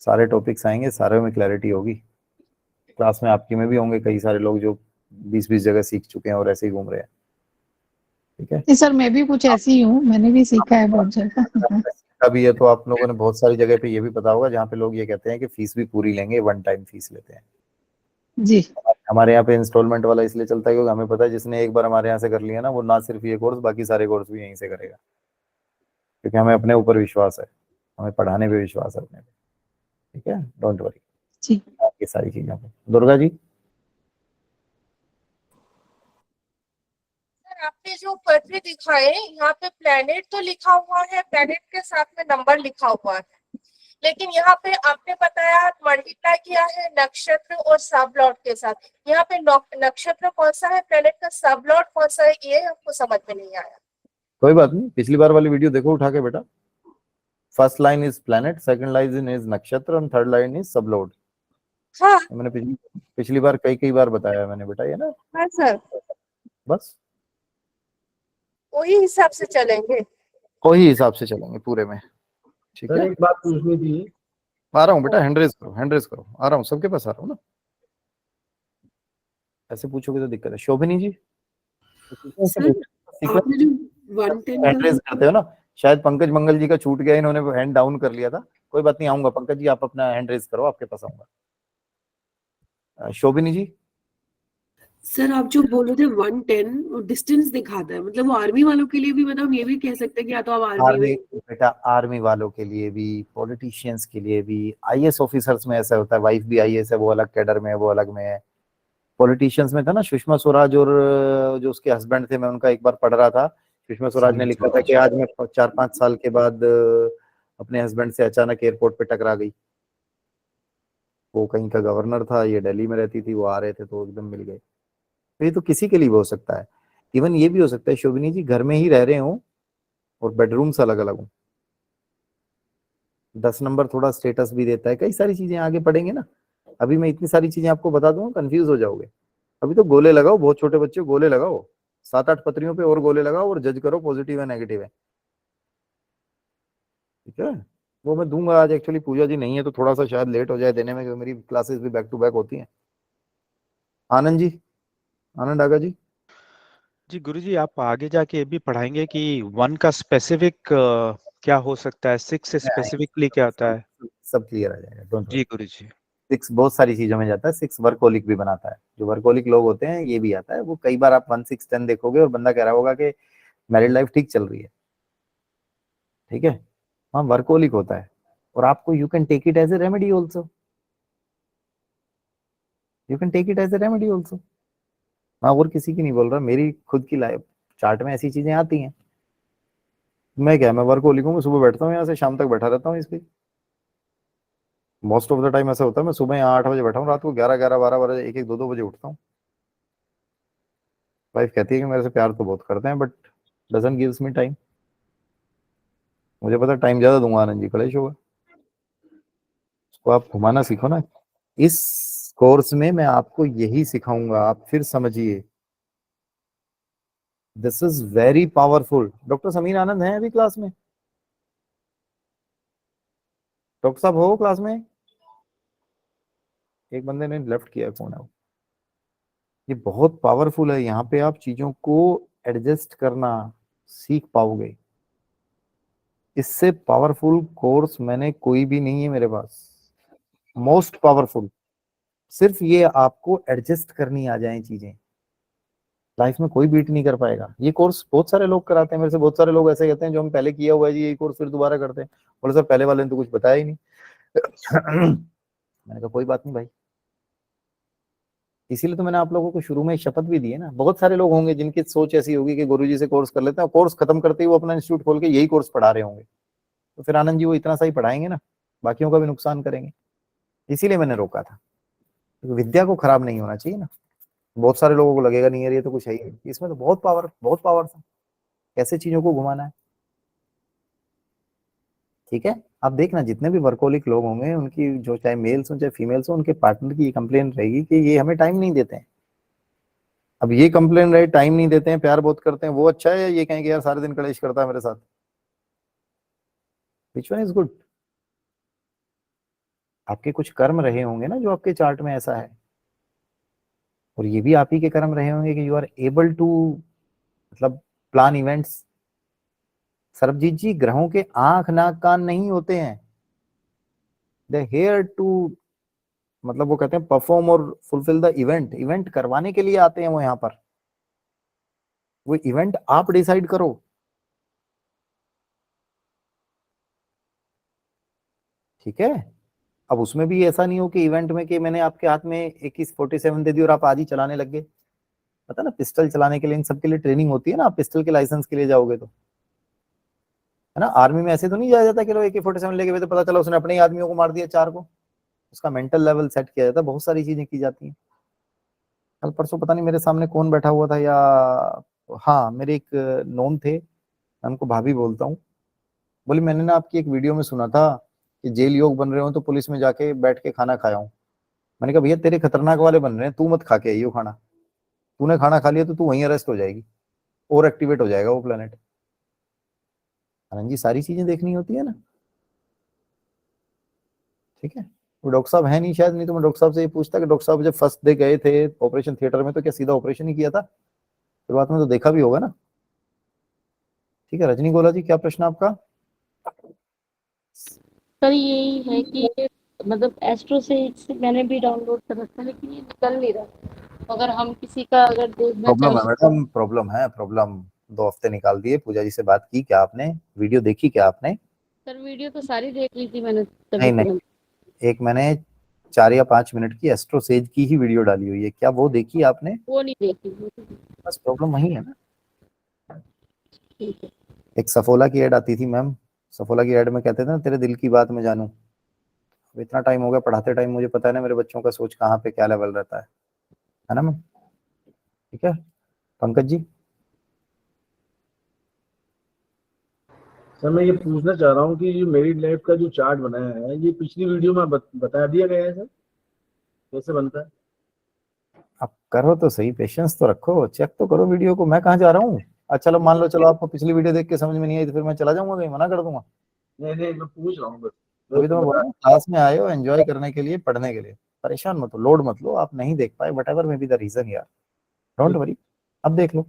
सारे टॉपिक्स आएंगे, सारे में क्लैरिटी होगी। क्लास में आपकी में भी होंगे कई सारे लोग जो 20-20 जगह सीख चुके हैं और ऐसे ही घूम रहे हैं। ठीक है नहीं सर, मैं भी कुछ ऐसी ही हूँ, मैंने भी सीखा है बहुत जगह। अभी है तो आप लोगों ने बहुत सारी जगह पे ये भी पता होगा जहाँ पे लोग ये कहते हैं कि फीस भी पूरी लेंगे, 1 टाइम फीस लेते हैं। जी हमारे यहाँ पे इंस्टॉलमेंट वाला इसलिए चलता है क्योंकि हमें पता है जिसने एक बार हमारे यहाँ से कर लिया ना, वो ना सिर्फ ये कोर्स बाकी सारे कोर्स भी यहीं से करेगा, क्योंकि हमें अपने ऊपर विश्वास है, हमें पढ़ाने पे विश्वास है अपने पे। ठीक है, डोंट वरी जी ये सारी चीजों पे। दुर्गा जी। आपने जो पत्र दिखाए यहाँ पे प्लेनेट तो लिखा हुआ है, प्लेनेट के साथ में नंबर लिखा हुआ है, लेकिन यहाँ पे आपने बताया मल्टीप्लाई किया है नक्षत्र और सब लॉट के साथ। यहाँ पे नक्षत्र कौन सा है, प्लेनेट का सब लॉट कौन सा है, ये हमको समझ में नहीं आया। कोई बात नहीं, पिछली बार वाली वीडियो देखो उठा के बेटा। First line is planet, second line is नक्षत्र, एंड थर्ड लाइन इज सब लॉट। हाँ मैंने पिछली बार कई बार बताया मैंने बेटा, ये ना हाँ सर, बस वही हिसाब से चलेंगे। वही हिसाब से चलेंगे पूरे में। ठीक सर है, एक बात पूछनी थी। आ रहा हूँ बेटा, हैंड रेज करो, हैंड रेज करो, आ रहा हूँ, सबके पास आ रहा हूँ ना। ऐसे पूछोगे तो दिक्कत है। शोभिनी जी सर आपने जो 110 हैंड का रेज करते हो ना, शायद पंकज मंगल जी का छूट गया, इन्होंने हैंड डाउन कर लिया था। कोई बात नहीं, आऊंगा पंकज जी, आप अपना हैंड रेज करो, आपके पास आऊंगा। शोभिनी जी सर आप जो बोल रहे थे 110 वो डिस्टेंस दिखाता है, मतलब वो आर्मी वालों के लिए भी, मतलब ये भी कह सकते हैं कि या तो आप आर्मी आर्मी, में। बेटा आर्मी वालों के लिए भी, पॉलिटिशियंस के लिए भी, आईएएस ऑफिसर्स में ऐसा होता है, वाइफ भी आईएएस है, वो अलग कैडर में है, वो अलग में है। पॉलिटिशियंस में था ना सुषमा स्वराज, और जो उसके हस्बैंड थे, मैं उनका एक बार पढ़ रहा था, सुषमा स्वराज ने लिखा था कि आज मैं 4-5 साल के बाद अपने हस्बैंड से अचानक एयरपोर्ट पे टकरा गई। वो कहीं का गवर्नर था, ये दिल्ली में रहती थी, वो आ रहे थे तो एकदम मिल गए। तो ये तो किसी के लिए भी हो सकता है। इवन ये भी हो सकता है शोभिनी जी, घर में ही रह रहे हो और बेडरूम्स अलग अलग हो। 10 नंबर थोड़ा स्टेटस भी देता है, कई सारी चीजें आगे पढ़ेंगे ना। अभी मैं इतनी सारी चीजें आपको बता दूंगा, कंफ्यूज हो जाओगे। अभी तो गोले लगाओ, बहुत छोटे बच्चे गोले लगाओ, 7-8 पत्रियों पे और गोले लगाओ, और जज करो पॉजिटिव है नेगेटिव है। ठीक है, वो मैं दूंगा आज। एक्चुअली पूजा जी नहीं है तो थोड़ा सा शायद लेट हो जाए देने में, क्योंकि मेरी क्लासेस भी बैक टू बैक होती हैं। आनंद जी, आनंद आगा जी। जी गुरुजी, आप आगे जाके ये भी पढ़ाएंगे कि 1 का स्पेसिफिक क्या हो सकता है, 6 से स्पेसिफिकली क्या होता है। सब क्लियर आ जाएगा, डोंट वरी। जी गुरुजी। 6 बहुत सारी चीजों में जाता है, 6 वर्कोलिक भी बनाता है। जो वर्कोलिक लोग होते हैं ये भी आता है। वो कई बार आप 1-6-10 देखोगे और बंदा कह रहा होगा कि मैरिड लाइफ ठीक चल रही है। ठीक है, हाँ वर्कोलिक होता है। और आपको you can take it as a remedy also, you can take it as a remedy also. मैं और किसी की नहीं बोल रहा, मेरी खुद की लाइफ चार्ट में ऐसी चीजें आती हैं। मैं क्या, मैं वर्कोलिक हूँ, मैं सुबह बैठता हूँ यहाँ से शाम तक बैठा रहता हूँ इस पे। मोस्ट ऑफ द टाइम ऐसा होता है, मैं सुबह यहाँ 8 बजे बैठा हूँ, रात को 11-11, 12 बजे, 1-1, 2-2 बजे उठता हूँ। वाइफ कहती है कि मेरे से प्यार तो बहुत करते हैं, but doesn't gives me time. मुझे पता टाइम ज्यादा दूंगा आनंद जी, कलेश होगा। उसको आप घुमाना सीखो ना। इस कोर्स में मैं आपको यही सिखाऊंगा, आप फिर समझिए। This is very powerful. Doctor Sameer Anand है अभी क्लास में? डॉक्टर साहब हो क्लास में? एक बंदे ने लेफ्ट किया, कौन है वो? ये बहुत पावरफुल है, यहाँ पे आप चीजों को एडजस्ट करना सीख पाओगे। इससे पावरफुल कोर्स मैंने कोई भी नहीं है मेरे पास, मोस्ट पावरफुल। सिर्फ ये आपको एडजस्ट करनी आ जाए चीजें, लाइफ में कोई बीट नहीं कर पाएगा। ये कोर्स बहुत सारे लोग कराते हैं मेरे से, बहुत सारे लोग ऐसे कहते हैं जो हम पहले किया हुआ है जी, ये कोर्स फिर दोबारा करते हैं। बोले सर पहले वाले ने तो कुछ बताया ही नहीं। मैंने कहा कोई बात नहीं भाई, इसीलिए तो मैंने आप लोगों को शुरू में शपथ भी दी है ना। बहुत सारे लोग होंगे जिनकी सोच ऐसी होगी कि गुरुजी से कोर्स कर लेते हैं, कोर्स खत्म करते ही वो अपना इंस्टीट्यूट खोल के यही कोर्स पढ़ा रहे होंगे। तो फिर आनंद जी वो इतना सही पढ़ाएंगे ना, बाकियों का भी नुकसान करेंगे। इसीलिए मैंने रोका था, क्योंकि विद्या को खराब नहीं होना चाहिए ना। बहुत सारे लोगों को लगेगा नहीं यार ये तो कुछ है ही नहीं, इसमें तो बहुत पावर था, कैसे चीजों को घुमाना है। ठीक है, आप देखना जितने भी वर्कोलिक लोग होंगे उनकी, जो चाहे मेल्स हो चाहे फीमेल्स हो, उनके पार्टनर की ये कंप्लेन रहेगी कि ये हमें टाइम नहीं देते हैं। अब ये कंप्लेन रहे टाइम नहीं देते हैं, प्यार बहुत करते हैं, वो अच्छा है, या ये कहेंगे यार सारे दिन कलेश करता है मेरे साथ? Which one is good? आपके कुछ कर्म रहे होंगे ना जो आपके चार्ट में ऐसा है, और ये भी आप ही के कर्म रहे होंगे कि यू आर एबल टू, मतलब प्लान इवेंट्स। सरबजीत जी, ग्रहों के आंख नाक कान नहीं होते हैं, दे हेयर टू, मतलब वो कहते हैं परफॉर्म और फुलफिल द इवेंट। इवेंट करवाने के लिए आते हैं वो यहाँ पर, वो इवेंट आप डिसाइड करो। ठीक है, अब उसमें भी ऐसा नहीं हो कि इवेंट में कि मैंने आपके हाथ में 2147 दे दी और आप आज ही चलाने लग गए। पता ना पिस्टल चलाने के लिए इन सबके लिए ट्रेनिंग होती है ना, आप पिस्टल के लाइसेंस के लिए जाओगे तो, है ना। आर्मी में ऐसे तो नहीं जाया जाता कि लोग AK-47 लेके गए तो पता चला उसने अपने ही आदमियों को मार दिया 4 को। उसका मेंटल लेवल सेट किया जाता है, बहुत सारी चीजें की जाती हैं। कल परसों पता नहीं मेरे सामने कौन बैठा हुआ था, या हाँ मेरे एक नोन थे, मैं उनको भाभी बोलता हूँ। बोली मैंने ना आपकी एक वीडियो में सुना था कि जेल योग बन रहे हो तो पुलिस में जाके बैठ के खाना खाया हूँ। मैंने कहा भैया तेरे खतरनाक वाले बन रहे हैं, तू मत खा के आइयो खाना, तूने खाना खा लिया तो तू वहीं अरेस्ट हो जाएगी और एक्टिवेट हो जाएगा वो प्लेनेट। आनंद जी सारी चीजें देखनी होती है ना, ठीक है। वो डॉक्टर साहब है नहीं शायद, नहीं तो मैं डॉक्टर साहब से ये पूछता कि डॉक्टर साहब जब फर्स्ट डे गए थे ऑपरेशन थिएटर में तो क्या सीधा ऑपरेशन ही किया था, शुरुआत में तो देखा भी होगा ना। ठीक है रजनी गोला जी, क्या प्रश्न आपका? सर यही है कि मतलब एस्ट्रो से मैंने भी डाउनलोड कर रखा है लेकिन ये निकल नहीं रहा। अगर हम किसी का अगर देखना प्रॉब्लम है चाहें मैडम, प्रॉब्लम है, प्रॉब्लम। 2 हफ्ते निकाल दिए, पूजा जी से बात की क्या आपने, वीडियो देखी क्या आपने? सर वीडियो तो सारी देख ली थी मैंने नहीं नहीं, एक मैंने 4 या 5 मिनट की एस्ट्रो सेज की ही वीडियो डाली हुई है, क्या वो देखी आपने? वो नहीं देखी। बस प्रॉब्लम वही है ना। ठीक है। एक सफोला की एड आती थी मैम, सफोला की एड में कहते थे ना तेरे दिल की बात मैं जानूं। अब इतना टाइम हो गया पढ़ाते टाइम, मुझे पता है ना मेरे बच्चों का सोच कहाँ पे क्या लेवल रहता है ना मैम। ठीक है पंकज जी। सर मैं ये पूछना चाह रहा हूँ कि ये मेरिड लाइफ का जो चार्ट बनाया है ये पिछली वीडियो में बता दिया गया है सर, कैसे बनता है? आप करो तो सही, पेशेंस तो रखो, चेक तो करो वीडियो को, मैं कहाँ जा रहा हूँ। अच्छा चलो मान लो, चलो आपको पिछली वीडियो देख के समझ में नहीं आई तो फिर मैं चला जाऊंगा, कहीं मना कर दूंगा। नहीं नहीं, मैं पूछ रहा हूँ बस। तभी तो मैं बोल रहा हूँ क्लास में आए हो एंजॉय करने के लिए, पढ़ने के लिए, परेशान मत हो, लोड मत लो। आप नहीं देख पाए whatever may be the reason यार, डोंट वरी, अब देख लो।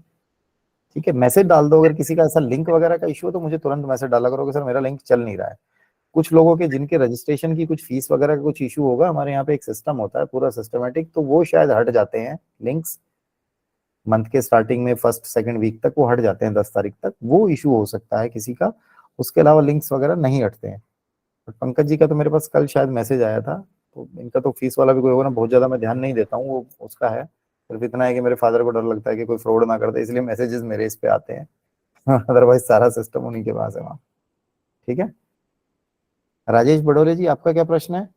ठीक है मैसेज डाल दो, अगर किसी का ऐसा लिंक वगैरह का इशू हो तो मुझे तुरंत मैसेज डाला करो कि सर मेरा लिंक चल नहीं रहा है। कुछ लोगों के जिनके रजिस्ट्रेशन की कुछ फीस वगैरह का कुछ इशू होगा, हमारे यहाँ पे एक सिस्टम होता है पूरा सिस्टमेटिक, तो वो शायद हट जाते हैं लिंक्स मंथ के स्टार्टिंग में, फर्स्ट सेकंड वीक तक वो हट जाते हैं, 10 तारीख तक वो इशू हो सकता है किसी का, उसके अलावा लिंक्स वगैरह नहीं हटते हैं। बट पंकज जी का तो मेरे पास कल शायद मैसेज आया था, तो इनका तो फीस वाला भी कोई होगा ना, बहुत ज्यादा मैं ध्यान नहीं देता हूँ, वो उसका है, सिर्फ इतना है कि मेरे फादर को डर लगता है कि कोई फ्रॉड ना कर दे, इसलिए मैसेजेस मेरे इस पे आते हैं अदरवाइज सारा सिस्टम उन्हीं के पास है वहाँ। ठीक है राजेश बडोले जी, आपका क्या प्रश्न है?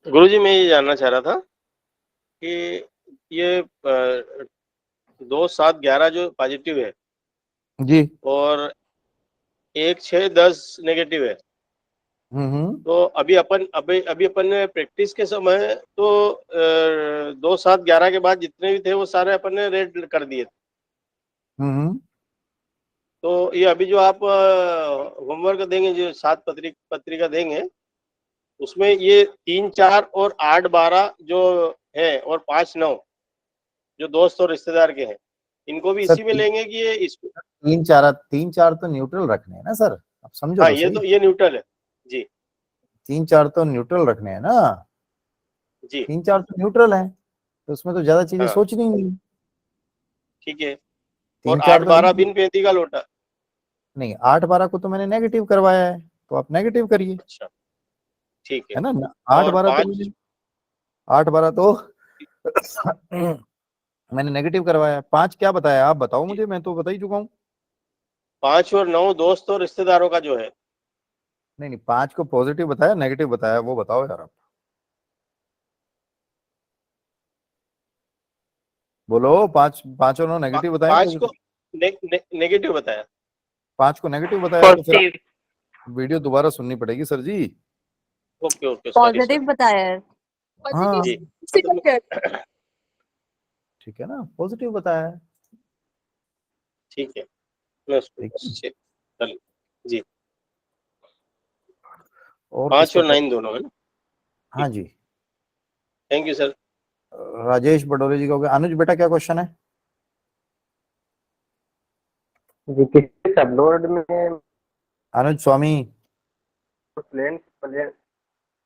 गुरुजी मैं ये जानना चाह रहा था कि ये 2, 7, 11 जो पॉजिटिव है जी और 1, 6, 10 नेगेटिव है, तो अभी अपन ने प्रैक्टिस के समय तो 2, 7, 11 के बाद जितने भी थे वो सारे अपन ने रेड कर दिए थे। तो ये अभी जो आप होमवर्क देंगे, जो 7 पत्रिका देंगे, उसमें ये 3, 4 और 8, 12 जो है और 5, 9 जो दोस्त और रिश्तेदार के हैं, इनको भी इसी में लेंगे कि ये इस 3, 4 तो न्यूट्रल रखने हैं ना सर, आप समझो। हाँ ये न्यूट्रल है जी। 3, 4 तो न्यूट्रल रखने हैं ना जी। 3, 4 तो न्यूट्रल है, तो उसमें तो ज्यादा चीजें हाँ। सोचनी नहीं। ठीक है। 3, और 4 8, तो 12 बिन पैंती का लोटा नहीं, 8, 12 को तो मैंने नेगेटिव करवाया है, तो आप नेगेटिव करिए। अच्छा ठीक है ना 8, और 12 तो 5 8, 12 तो मैंने नेगेटिव करवाया। 5 क्या बताया आप बताओ मुझे, मैं तो बता ही चुका हूँ। 5 और 9 दोस्त और रिश्तेदारों का जो है। नहीं 5 को पॉजिटिव बताया, नेगेटिव बताया, वो बताओ यार आप। बोलो 5 और 9 नेगेटिव बताया, 5 को नेगेटिव बताया, 5 को नेगेटिव बताया, तो फिर वीडियो दोबारा सुननी पड़ेगी सर जी। ओके ओके पॉजिटिव बताया है। हाँ जी ठीक है ना, पॉजिटिव बताया है। ठीक है मैं चल जी। और 5 और 9 दोनों है ना। हाँ जी thank you sir. Rajesh Badole ji का हो गया। अनुज बेटा क्या क्वेश्चन है? जी किसी सबलोड में अनुज स्वामी प्लेन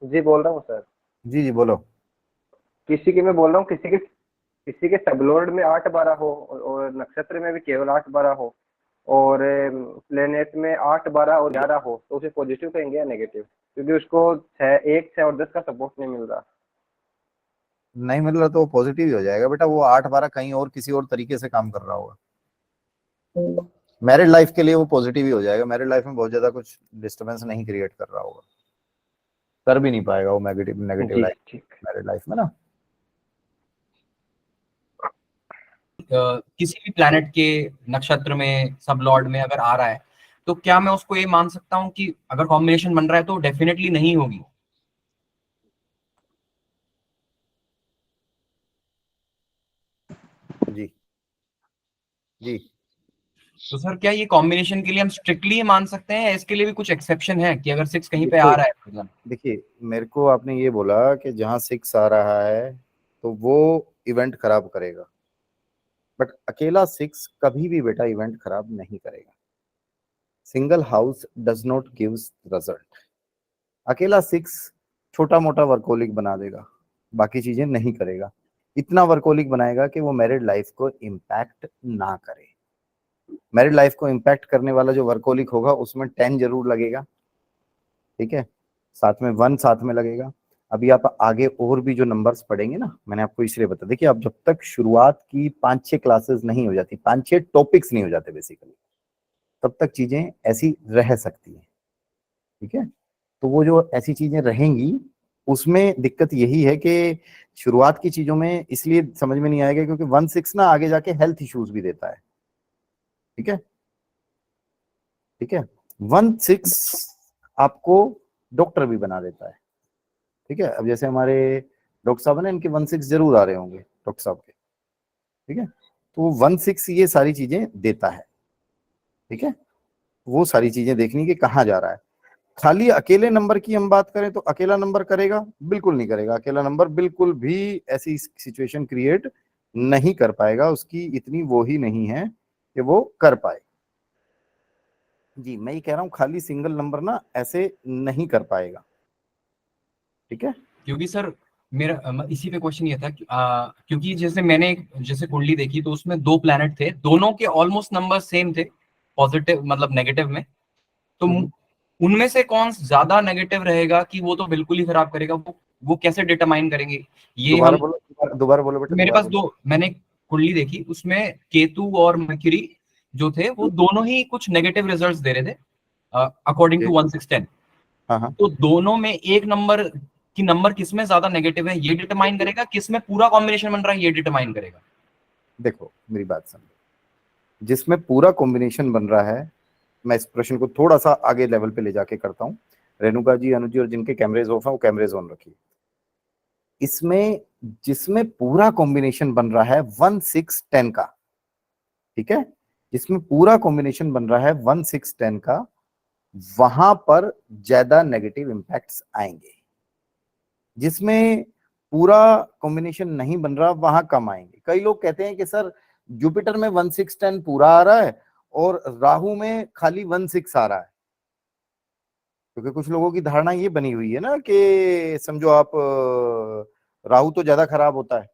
जी बोल रहा हूँ सर। जी बोलो। किसी की मैं बोल रहा हूँ, किसी के सबलोड में 8, 12 हो और नक्षत्र में भी केवल 8, 12 हो और प्लेनेट में 8, 12 और 11 हो, तो उसे पॉजिटिव कहेंगे या नेगेटिव? क्योंकि उसको 1, 6 और 10 का सपोर्ट नहीं मिल रहा। नहीं मिल रहा तो पॉजिटिव ही हो जाएगा बेटा, वो 8, 12 कहीं और किसी और तरीके से काम कर रहा होगा। मैरिड लाइफ के लिए वो पॉजिटिव ही हो जाएगा, मैरिड लाइफ में बहुत ज्यादा कुछ डिस्टर्बेंस नहीं क्रिएट कर रहा होगा, कर भी नहीं पाएगा वो नेगेटिव लाइफ मैरिड लाइफ में ना। किसी भी प्लैनेट के नक्षत्र में सब लॉर्ड में अगर आ रहा है तो क्या मैं उसको ये मान सकता हूँ कि अगर कॉम्बिनेशन बन रहा है तो डेफिनेटली नहीं होगी? जी जी। तो सर क्या ये कॉम्बिनेशन के लिए हम स्ट्रिक्टली ये मान सकते हैं, इसके लिए भी कुछ एक्सेप्शन है कि अगर 6 कहीं पे आ देखिए रहा है मतलब? देखिए, मेरे को आपने ये बोला कि जहां 6 आ रहा है तो वो इवेंट खराब करेगा, बट अकेला 6 कभी भी बेटा इवेंट खराब नहीं करेगा। Single house does not gives result. अकेला 6 छोटा मोटा वर्कोलिक बना देगा, बाकी चीजें नहीं करेगा। इतना वर्कोलिक बनाएगा कि वो मैरिड लाइफ को इम्पैक्ट ना करे। मैरिड लाइफ को इम्पैक्ट करने वाला जो वर्कोलिक होगा उसमें 10 जरूर लगेगा, ठीक है, साथ में 1 साथ में लगेगा। अभी आप आगे और भी जो नंबर्स पढ़ेंगे ना, मैंने आपको इसलिए बता, देखिए आप जब तक शुरुआत की 5-6 क्लासेस नहीं हो जाती, 5-6 टॉपिक्स नहीं हो जाते बेसिकली, तब तक चीजें ऐसी रह सकती हैं, ठीक है। तो वो जो ऐसी चीजें रहेंगी उसमें दिक्कत यही है कि शुरुआत की चीजों में इसलिए समझ में नहीं आएगा क्योंकि 1-6 ना आगे जाके हेल्थ इश्यूज भी देता है, ठीक है, ठीक है। 1-6 आपको डॉक्टर भी बना देता है, ठीक है। अब जैसे हमारे डॉक्टर साहब है ना, इनके 1-6 जरूर आ रहे होंगे डॉक्टर साहब के, ठीक है। तो 1-6 ये सारी चीजें देता है, ठीक है। वो सारी चीजें देखनी कि कहाँ जा रहा है। खाली अकेले नंबर की हम बात करें तो अकेला नंबर करेगा? बिल्कुल नहीं करेगा। अकेला नंबर बिल्कुल भी ऐसी सिचुएशन क्रिएट नहीं कर पाएगा, उसकी इतनी वो ही नहीं है कि वो कर पाए। जी मैं ये कह रहा हूं खाली सिंगल नंबर ना ऐसे नहीं कर पाएगा, ठीक है। क्योंकि सर मेरा इसी पे क्वेश्चन ये था कि क्योंकि जैसे मैंने जैसे कुंडली देखी तो उसमें 2 प्लैनेट थे, दोनों के ऑलमोस्ट नंबर सेम थे, पॉजिटिव मतलब नेगेटिव में। तो उनमें से कौन ज्यादा नेगेटिव रहेगा कि वो तो बिल्कुल ही खराब करेगा, वो कैसे डिटरमाइन करेंगे ये दोबारा हम? बोलो, दोबारा बोलो बेटा, मेरे दोबारा पास बोलो। मैंने कुंडली देखी, उसमें केतु और मर्क्यूरी जो थे वो दोनों ही कुछ नेगेटिव रिजल्ट्स दे रहे थे अकॉर्डिंग टू 1-6-10। हाँ हाँ, तो दोनों में एक नंबर की नंबर किसमें ज्यादा नेगेटिव है ये डिटरमाइन करेगा, किसमें पूरा कॉम्बिनेशन बन रहा है ये डिटरमाइन करेगा? देखो मेरी बात समझो, जिसमें पूरा कॉम्बिनेशन बन रहा है, मैं इस प्रश्न को थोड़ा सा आगे लेवल पे ले जाके करता हूँ। रेणुका जी, अनुजी और जिनके कैमरेज ऑफ है वो कैमरेज ऑन रखिए। इसमें जिसमें पूरा कॉम्बिनेशन बन रहा है 1-6-10 का, ठीक है, जिसमें पूरा कॉम्बिनेशन बन रहा है 1-6-10 का, वहां पर ज्यादा नेगेटिव इंपैक्ट्स आएंगे। जिसमें पूरा कॉम्बिनेशन नहीं बन रहा वहां कम आएंगे। कई लोग कहते हैं कि सर जुपिटर में 1-6-10 पूरा आ रहा है और राहु में खाली 1-6 आ रहा है, क्योंकि कुछ लोगों की धारणा ये बनी हुई है ना कि समझो आप राहु तो ज्यादा खराब होता है,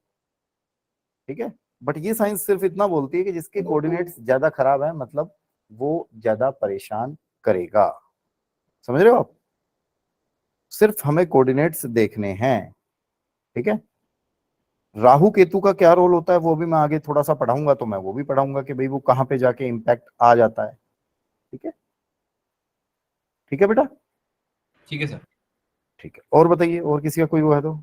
ठीक है। बट ये साइंस सिर्फ इतना बोलती है कि जिसके कोऑर्डिनेट्स ज्यादा खराब है मतलब वो ज्यादा परेशान करेगा, समझ रहे हो आप। सिर्फ हमें कोऑर्डिनेट्स देखने हैं, ठीक है। राहु केतु का क्या रोल होता है वो भी मैं आगे थोड़ा सा पढ़ाऊंगा, तो मैं वो भी पढ़ाऊंगा कि भाई वो कहां पे जाके इम्पैक्ट आ जाता है, ठीक है, ठीक है बेटा, ठीक है सर। ठीक है। और बताइए, और किसी का कोई वो है तो?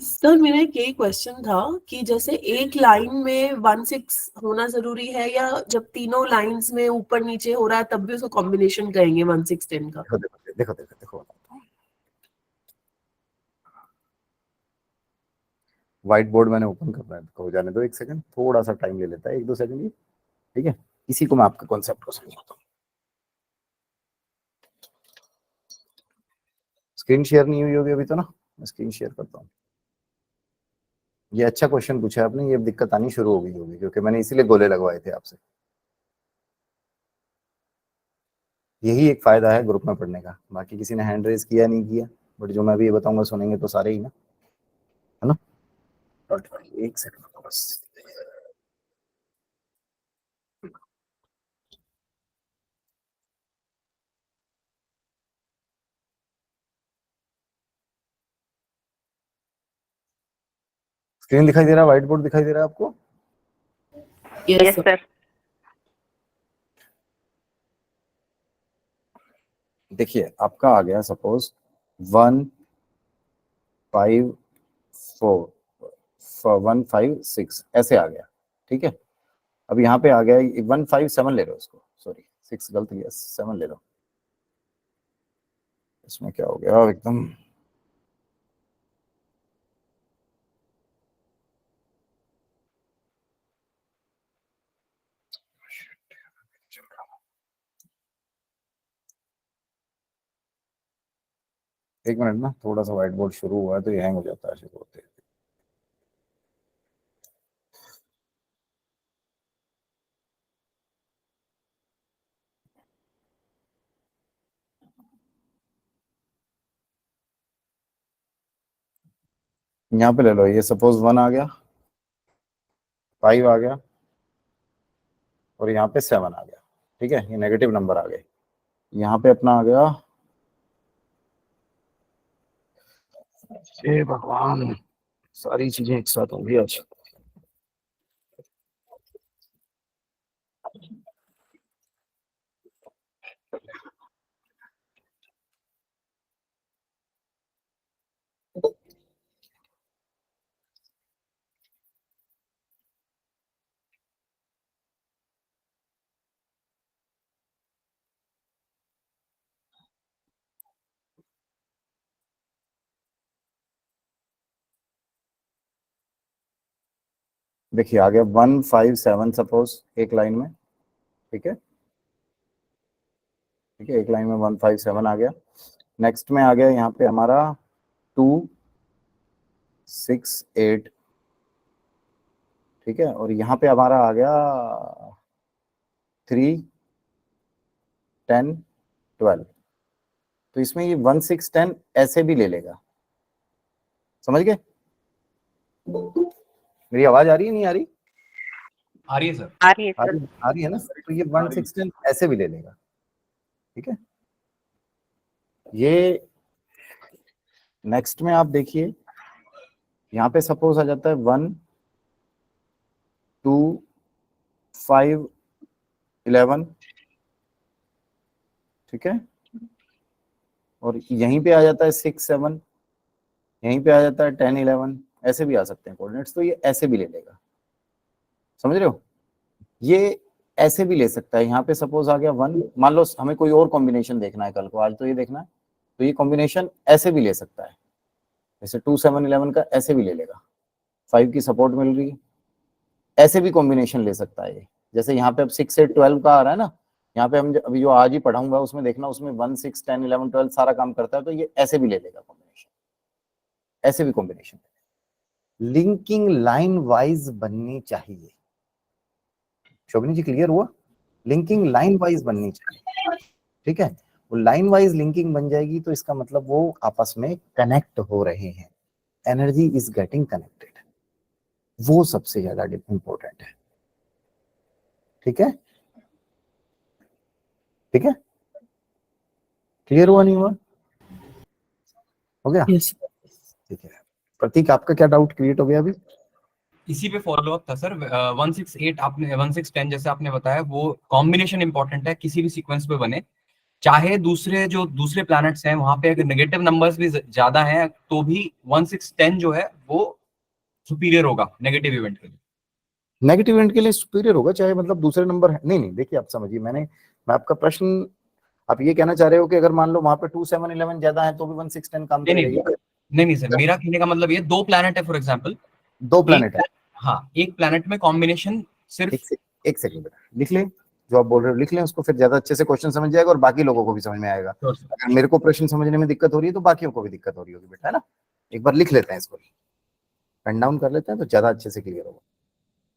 सर मेरा एक यही क्वेश्चन था कि जैसे एक लाइन में 1-6 होना जरूरी है, या जब तीनों लाइंस में ऊपर नीचे हो रहा है तब भी उसको कॉम्बिनेशन कहेंगे 1-6-10 का? देखो देखो देखो देखो देखो, व्हाइट बोर्ड मैंने ओपन करना है, हो जाने दो एक सेकंड, थोड़ा सा टाइम ले लेता है, 1-2 सेकंड ही, ठीक है। इसी को मैं आपके कॉन्सेप्ट को समझाता हूँ। स्क्रीन शेयर नहीं हुई होगी अभी तो ना, मैं स्क्रीन शेयर करता हूँ। ये अच्छा क्वेश्चन पूछा है आपने, ये दिक्कत आनी शुरू हो गई होगी क्योंकि मैंने इसीलिए गोले लगवाए थे आपसे। यही एक फायदा है ग्रुप में पढ़ने का, बाकी किसी ने हैंड रेज किया नहीं किया, बट जो मैं भी ये बताऊंगा सुनेंगे तो सारे ही ना, है ना। एक सेकंड बस। स्क्रीन दिखाई दे रहा है, व्हाइट बोर्ड दिखाई दे रहा है आपको? Yes sir. देखिए आपका आ गया सपोज 1-5-4 1-5-6 ऐसे आ गया, ठीक है, अब यहाँ पे आ गया 157 ले लो उसको, सॉरी 6 गलत लिया, 7 ले लो। इसमें क्या हो गया एकदम, एक मिनट ना, थोड़ा सा व्हाइट बोर्ड शुरू हुआ है तो ये हैंग हो जाता है शुरू होते ही। यहाँ पे ले लो, ये सपोज 1 आ गया, 5 आ गया और यहाँ पे 7 आ गया, ठीक है, ये नेगेटिव नंबर आ गए। यहाँ पे अपना आ गया, हे भगवान सारी चीजें एक साथ होंगी आज। देखिए आ गया 157 सपोज एक लाइन में, ठीक है, ठीक है, एक लाइन में 157 आ गया। नेक्स्ट में आ गया यहाँ पे हमारा 268, ठीक है, और यहाँ पे हमारा आ गया 3 10 12। तो इसमें ये 1 6 10 ऐसे भी ले लेगा, समझ गए? मेरी आवाज आ रही है नहीं आ रही? आ रही है सर। आ रही है ना? तो ये 1 6 10 ऐसे भी ले लेगा, ठीक है। ये नेक्स्ट में आप देखिए यहाँ पे सपोज आ जाता है 1 2 5 11, ठीक है, और यहीं पे आ जाता है 6 7, यहीं पे आ जाता है 10 11, ऐसे भी आ सकते हैं कोऑर्डिनेट्स। तो ये ऐसे भी ले लेगा, समझ रहे हो? ये ऐसे भी ले सकता है। यहाँ पे सपोज आ गया 1, मान लो हमें कोई और कॉम्बिनेशन देखना है कल को, आज तो ये देखना है, तो ये कॉम्बिनेशन ऐसे भी ले सकता है, जैसे 2 7 11 का ऐसे भी ले लेगा, 5 की सपोर्ट मिल रही है, ऐसे भी कॉम्बिनेशन ले सकता है ये। जैसे यहाँ पे अब 6 8 12 का आ रहा है ना, यहाँ पे हम अभी जो आज ही पढ़ाऊंगा उसमें देखना, उसमें 1 6 10 11 12 सारा काम करता है, तो ये ऐसे भी ले लेगा कॉम्बिनेशन, ऐसे भी कॉम्बिनेशन। लिंकिंग लाइन वाइज बननी चाहिए। शोभनी जी क्लियर हुआ? लिंकिंग लाइन वाइज बननी चाहिए, ठीक है। वो लाइन वाइज लिंकिंग बन जाएगी तो इसका मतलब वो आपस में कनेक्ट हो रहे हैं, एनर्जी इज गेटिंग कनेक्टेड, वो सबसे ज्यादा इंपॉर्टेंट है, ठीक है, ठीक है। क्लियर हुआ नहीं हुआ? हो गया? Yes. ठीक है। प्रतीक आपका क्या डाउट क्रिएट हो गया अभी? इसी पे फॉलो अप था सर। 168 आपने 1610 जैसे आपने बताया, वो कॉम्बिनेशन इंपॉर्टेंट है, किसी भी सीक्वेंस पे बने, चाहे दूसरे प्लैनेट्स हैं वहां पे अगर नेगेटिव नंबर्स भी ज्यादा हैं तो भी 1610 जो है वो सुपीरियर होगा नेगेटिव इवेंट के लिए। नेगेटिव इवेंट के लिए सुपीरियर होगा, चाहे मतलब दूसरे नंबर है, नहीं देखिए आप समझिए, मैं आपका प्रश्न, आप ये कहना चाह रहे हो कि अगर मान लो वहां पे 2 7 11 ज्यादा है तो भी 1 6 10 काम करेगा? नहीं सर, मेरा कहने का मतलब ये 2 प्लैनेट है फॉर एग्जांपल, 2 प्लैनेट है, हाँ, एक प्लैनेट में कॉम्बिनेशन सिर्फ एक सेकंड लिख ले, जो आप बोल रहे हो लिख लें उसको, फिर ज्यादा अच्छे से क्वेश्चन समझ जाएगा और बाकी लोगों को भी समझ में आएगा। अगर मेरे को प्रश्न समझने में दिक्कत हो रही है तो बाकियों को भी दिक्कत हो रही होगी बेटा, है ना? एक बार लिख लेते हैं इसको, पेन डाउन कर लेते हैं तो ज्यादा अच्छे से क्लियर होगा।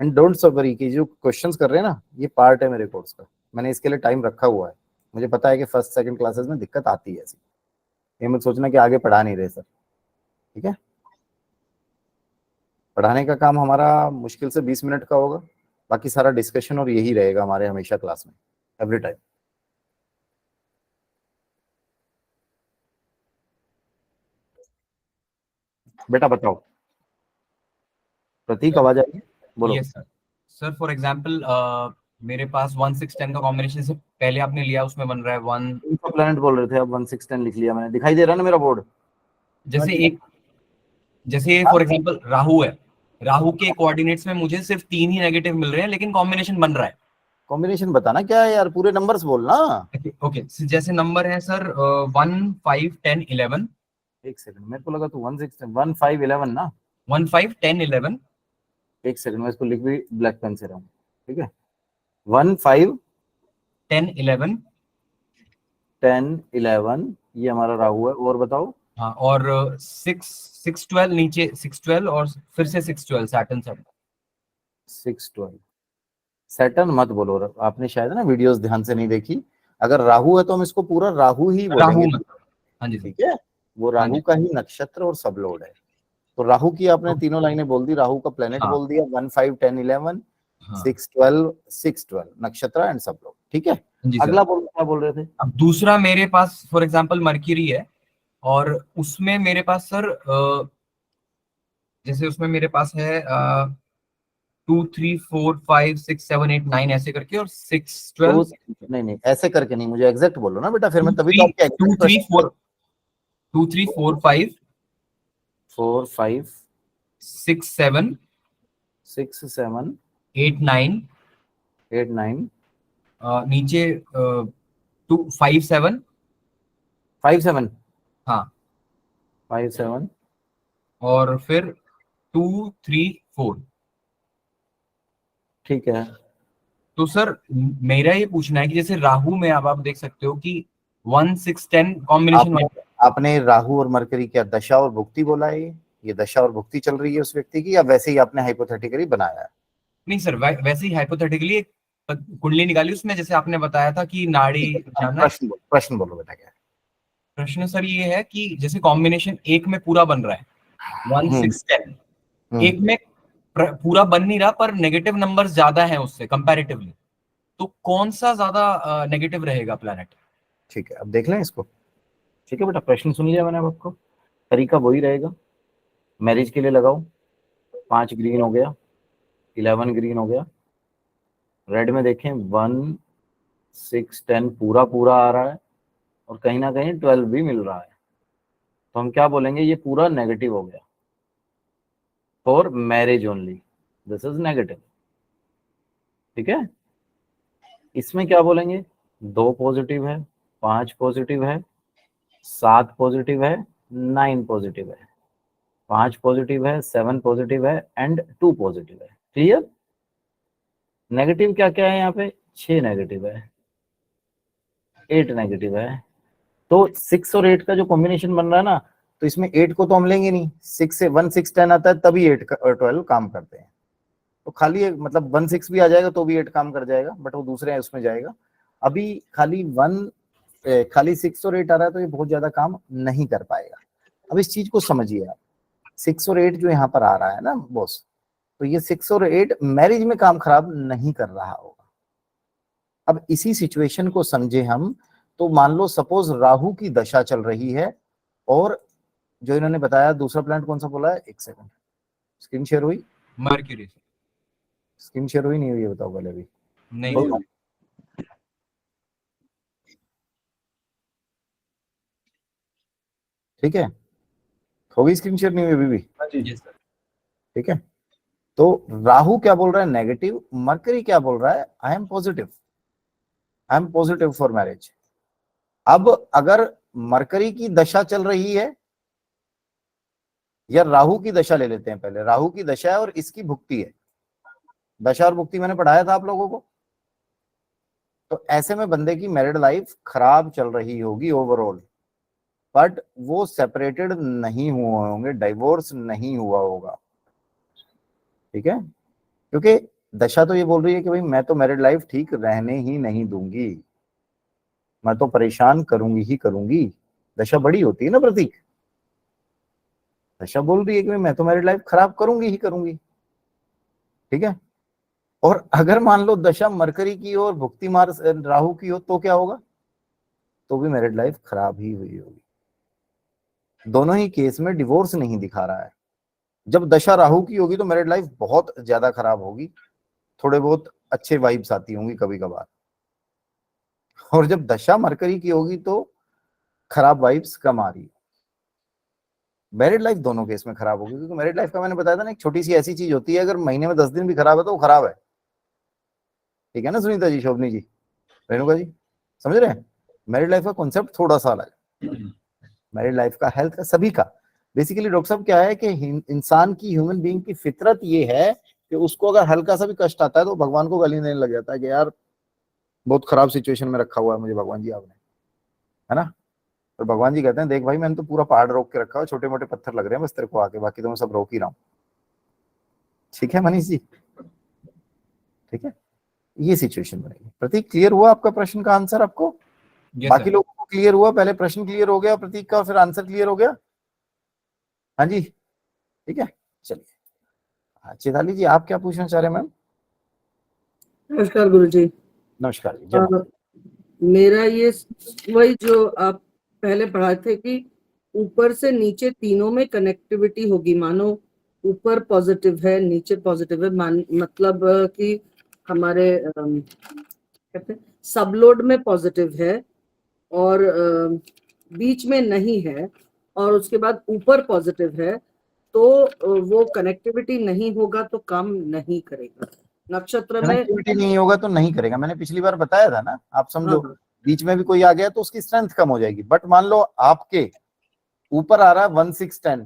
एंड डोंट वरी कि जो क्वेश्चंस कर रहे हैं ना, ये पार्ट है मेरे कोर्स का, मैंने इसके लिए टाइम रखा हुआ है। मुझे पता है कि फर्स्ट सेकंड क्लासेस में दिक्कत आती है ऐसी, ये मत सोचना कि आगे पढ़ा नहीं रहे सर, ठीक है। पढ़ाने का काम हमारा मुश्किल से 20 मिनट का होगा, बाकी सारा डिस्कशन और यही रहेगा हमारे हमेशा क्लास में, एवरी टाइम। बेटा बताओ, प्रतीक आवाज आई है? बोलो। यस सर फॉर एग्जांपल मेरे पास 1 6 10 का कॉम्बिनेशन से पहले आपने लिया, उसमें बन रहा है 1 प्लैनेट बोल रहे थे, अब 1 6 10 लिख लिया मैंने, दिखाई दे रहा है ना मेरा बोर्ड? जैसे फॉर एग्जांपल राहु है, राहु के कोऑर्डिनेट्स में मुझे सिर्फ 3 ही नेगेटिव मिल रहे हैं, लेकिन कॉम्बिनेशन बन रहा है। कॉम्बिनेशन बताना क्या है यार, पूरे नंबर्स बोलना। ओके, जैसे नंबर है सर 1 5 10 11। एक सेकंड, मेरे को लगा तू 1 6 1 5 11 ना। 1 5 10 11। एक सेकंड, मैं इसको लिख भी ब्लैक पेन से रहा हूँ, ठीक है। 1 5 10 11। 10 11 ये हमारा राहु है, और बताओ। हाँ, और 6 12 नीचे 6 12 और फिर से 6 12 सैटर्न सब। 6 12 सैटर्न मत बोलो, आपने शायद ना वीडियोस ध्यान से नहीं देखी। अगर राहु है तो हम इसको पूरा राहु ही राहु बोलेंगे, मतलब, हाँ जी सर। ठीक है। वो हाँ राहु जी। का ही नक्षत्र और सब लोड है। तो राहु की आपने तीनों लाइनें बोल दी, राहु का प्लेनेट हाँ। बोल दिया, 1 5 10 11 हाँ 6 12 नक्षत्र एंड सब लोड, ठीक है। जी सर। अगला बोल, क्या बोल रहे थे? अब दूसरा मेरे पास फॉर एग्जांपल मर्क्यूरी है, और उसमें मेरे पास सर जैसे उसमें मेरे पास है 2 3 4 5 6 7 8 9 ऐसे करके, और 6 12 नहीं नहीं ऐसे करके नहीं, मुझे एग्जैक्ट बोलो ना बेटा, फिर मैं 2 तभी तो 3 आपके 2 एग्जैक्ट 3 प्रश्न 4 2 3 4 5 4 5 6 7 6 7 8 9 8 9 नीचे 2 5 7। 5 7 हाँ, 5 7 और फिर 2 3 4। ठीक है। तो सर मेरा ये पूछना है कि जैसे राहु में अब आप देख सकते हो कि 1 6 10 कॉम्बिनेशन आपने आपने राहु और मरकरी क्या दशा और भुक्ति बोला है? ये दशा और भुक्ति चल रही है उस व्यक्ति की, या वैसे ही आपने हाइपोथेटिकली बनाया है? नहीं सर, वैसे ही हाइपोथेटिकली एक कुंडली निकाली, उसमें जैसे आपने बताया था कि नाड़ी जानना है। प्रश्न बोलो बेटा, क्या है? प्रश्न सर ये है कि जैसे कॉम्बिनेशन एक में पूरा बन रहा है 1 6 10, एक में पूरा बन नहीं रहा, पर नेगेटिव नंबर्स ज्यादा है उससे कंपैरेटिवली, तो कौन सा ज्यादा नेगेटिव रहेगा प्लैनेट? ठीक है, अब देख लें इसको। ठीक है बेटा, प्रश्न सुन लिया मैंने आपको, तरीका वही रहेगा। मैरिज के लिए लगाओ, 5 ग्रीन हो गया, 11 ग्रीन हो गया। रेड में देखें 1 6 10 पूरा पूरा आ रहा है, और कहीं ना कहीं 12 भी मिल रहा है, तो हम क्या बोलेंगे, ये पूरा नेगेटिव हो गया। For marriage only this is negative, ठीक है। इसमें क्या बोलेंगे, 2 पॉजिटिव है, 5 पॉजिटिव है, 7 पॉजिटिव है, 9 पॉजिटिव है, 5 पॉजिटिव है, 7 पॉजिटिव है एंड 2 पॉजिटिव है। क्लियर? नेगेटिव क्या क्या है यहाँ पे, 6 नेगेटिव है, 8 नेगेटिव है। तो 6 और 8 का जो कॉम्बिनेशन बन रहा है ना, तो इसमें 8 को तो हम लेंगे नहीं, 6 से 1 6 10 आता है तभी 8 और 12 काम करते हैं। तो खाली एक मतलब 1 6 भी आ जाएगा तो भी 8 काम कर जाएगा, बट वो दूसरे है उसमें जाएगा। अभी खाली 6 और 8 आ रहा है तो ये बहुत ज्यादा काम नहीं कर पाएगा। अब इस चीज को समझिए आप, 6 और 8 जो यहाँ पर आ रहा है ना बॉस, तो ये 6 और 8 मैरिज में काम खराब नहीं कर रहा होगा। अब इसी सिचुएशन को समझे हम, तो मान लो सपोज राहु की दशा चल रही है, और जो इन्होंने बताया दूसरा प्लैनेट कौन सा बोला है, एक सेकंड, स्क्रीन शेयर हुई? मर्क्यूरी। स्क्रीन शेयर हुई नहीं हुई, ये बताओ पहले भी। नहीं ठीक है, होगी स्क्रीन शेयर नहीं हुई अभी भी? जी सर। ठीक है, तो राहु क्या बोल रहा है, नेगेटिव। मरकरी क्या बोल रहा है, I am positive, I am positive for marriage. अब अगर मरकरी की दशा चल रही है, या राहु की दशा ले लेते हैं पहले, राहु की दशा है और इसकी भुक्ति है। दशा और भुक्ति मैंने पढ़ाया था आप लोगों को। तो ऐसे में बंदे की मैरिड लाइफ खराब चल रही होगी ओवरऑल, बट वो सेपरेटेड नहीं हुए होंगे, डाइवोर्स नहीं हुआ होगा, ठीक है। क्योंकि दशा तो ये बोल रही है कि भाई मैं तो मैरिड लाइफ ठीक रहने ही नहीं दूंगी, मैं तो परेशान करूंगी ही करूंगी। दशा बड़ी होती है ना प्रतीक, दशा बोल रही है कि भाई मैं तो मैरिड लाइफ खराब करूंगी ही करूंगी, ठीक है। और अगर मान लो दशा मरकरी की और भुक्ति मार राहु की हो, तो क्या होगा, तो भी मैरिड लाइफ खराब ही हुई होगी। दोनों ही केस में डिवोर्स नहीं दिखा रहा है। जब दशा राहु की होगी तो मैरिड लाइफ बहुत ज्यादा खराब होगी, थोड़े बहुत अच्छे वाइब्स आती होंगी कभी कभार, और जब दशा मरकरी की होगी तो खराब वाइब्स कम आ रही है। मैरिड लाइफ दोनों केस में खराब होगी, क्योंकि मैरिड लाइफ का मैंने बताया था ना, एक छोटी सी ऐसी चीज होती है, अगर महीने में 10 दिन भी खराब है तो वो खराब है। ठीक है ना सुनीता जी, शोभनी जी, रेणुका जी, समझ रहे हैं? मैरिड लाइफ का कॉन्सेप्ट थोड़ा सा अलग है। मैरिड लाइफ का, हेल्थ का, सभी का बेसिकली डॉक्टर साहब क्या है कि इंसान की, ह्यूमन बीइंग की फितरत ये है कि उसको अगर हल्का सा भी कष्ट आता है तो भगवान को गाली देने लग जाता है कि यार बहुत खराब सिचुएशन में रखा हुआ है मुझे भगवान जी आपने, है ना? और भगवान जी कहते हैं देख भाई मैंने तो पूरा पहाड़ रोक के रखा है, छोटे मोटे पत्थर लग रहे हैं बस तेरे को आके, बाकी तो मैं सब रोक ही रहा हूँ। ठीक है मनीष जी, ठीक है, ये सिचुएशन बनेगी। प्रतीक, क्लियर हुआ आपका प्रश्न का आंसर आपको? बाकी लोगों को क्लियर हुआ? पहले प्रश्न क्लियर हो गया प्रतीक का और फिर आंसर क्लियर हो गया? हाँ जी, ठीक है, चलिए। चेताली जी, आप क्या पूछना चाह रहे हैं मैम? नमस्कार गुरुजी। नमस्कार जी, जय मेरा ये वही जो आप पहले पढ़ाए थे कि ऊपर से नीचे तीनों में कनेक्टिविटी होगी, मानो ऊपर पॉजिटिव है नीचे पॉजिटिव है, मतलब कि हमारे कहते हैं सबलोड में पॉजिटिव है और बीच में नहीं है, और उसके बाद ऊपर पॉजिटिव है, तो वो कनेक्टिविटी नहीं होगा तो काम नहीं करेगा। नक्षत्र में कनेक्टिविटी नहीं होगा तो नहीं करेगा, मैंने पिछली बार बताया था ना, आप समझो। बीच में भी कोई आ गया तो उसकी स्ट्रेंथ कम हो जाएगी। बट मान लो आपके ऊपर आ रहा है 1 6 10,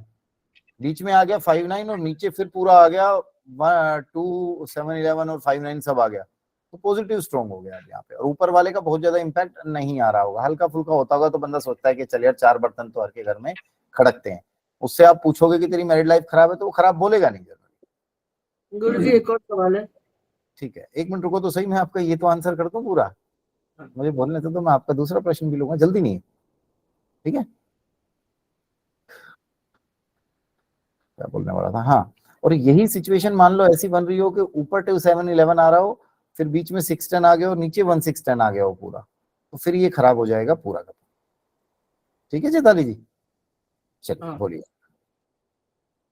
बीच में आ गया 5 9 और नीचे फिर पूरा आ गया 2 7 11 और 5 9 सब आ गया, तो पॉजिटिव स्ट्रॉन्ग हो गया यहाँ पे। और ऊपर वाले का बहुत ज्यादा इंपैक्ट नहीं आ रहा होगा, हल्का फुल्का होता होगा तो बंदा सोचता है कि चल यार 4 बर्तन तो हर के घर में खड़कते हैं। उससे आप पूछोगे कि तेरी मैरिड लाइफ खराब है तो वो खराब बोलेगा नहीं जरूरी। गुरुजी एक और सवाल है। ठीक है, 1 मिनट रुको तो सही, मैं आपका ये तो आंसर कर दूं पूरा, मुझे बोलने तो मैं आपका दूसरा प्रश्न भी लूंगा, जल्दी नहीं है, ठीक है? क्या बोलने वाला था, हाँ। और यही सिचुएशन मान लो ऐसी बन रही हो कि ऊपर 2 7 11 आ रहा हो, फिर बीच में 6 10 आ गया और नीचे 1 6 10 आ गया हो पूरा, तो फिर ये खराब हो जाएगा पूरा का। ठीक है चेताली जी, चलिए बोलिए।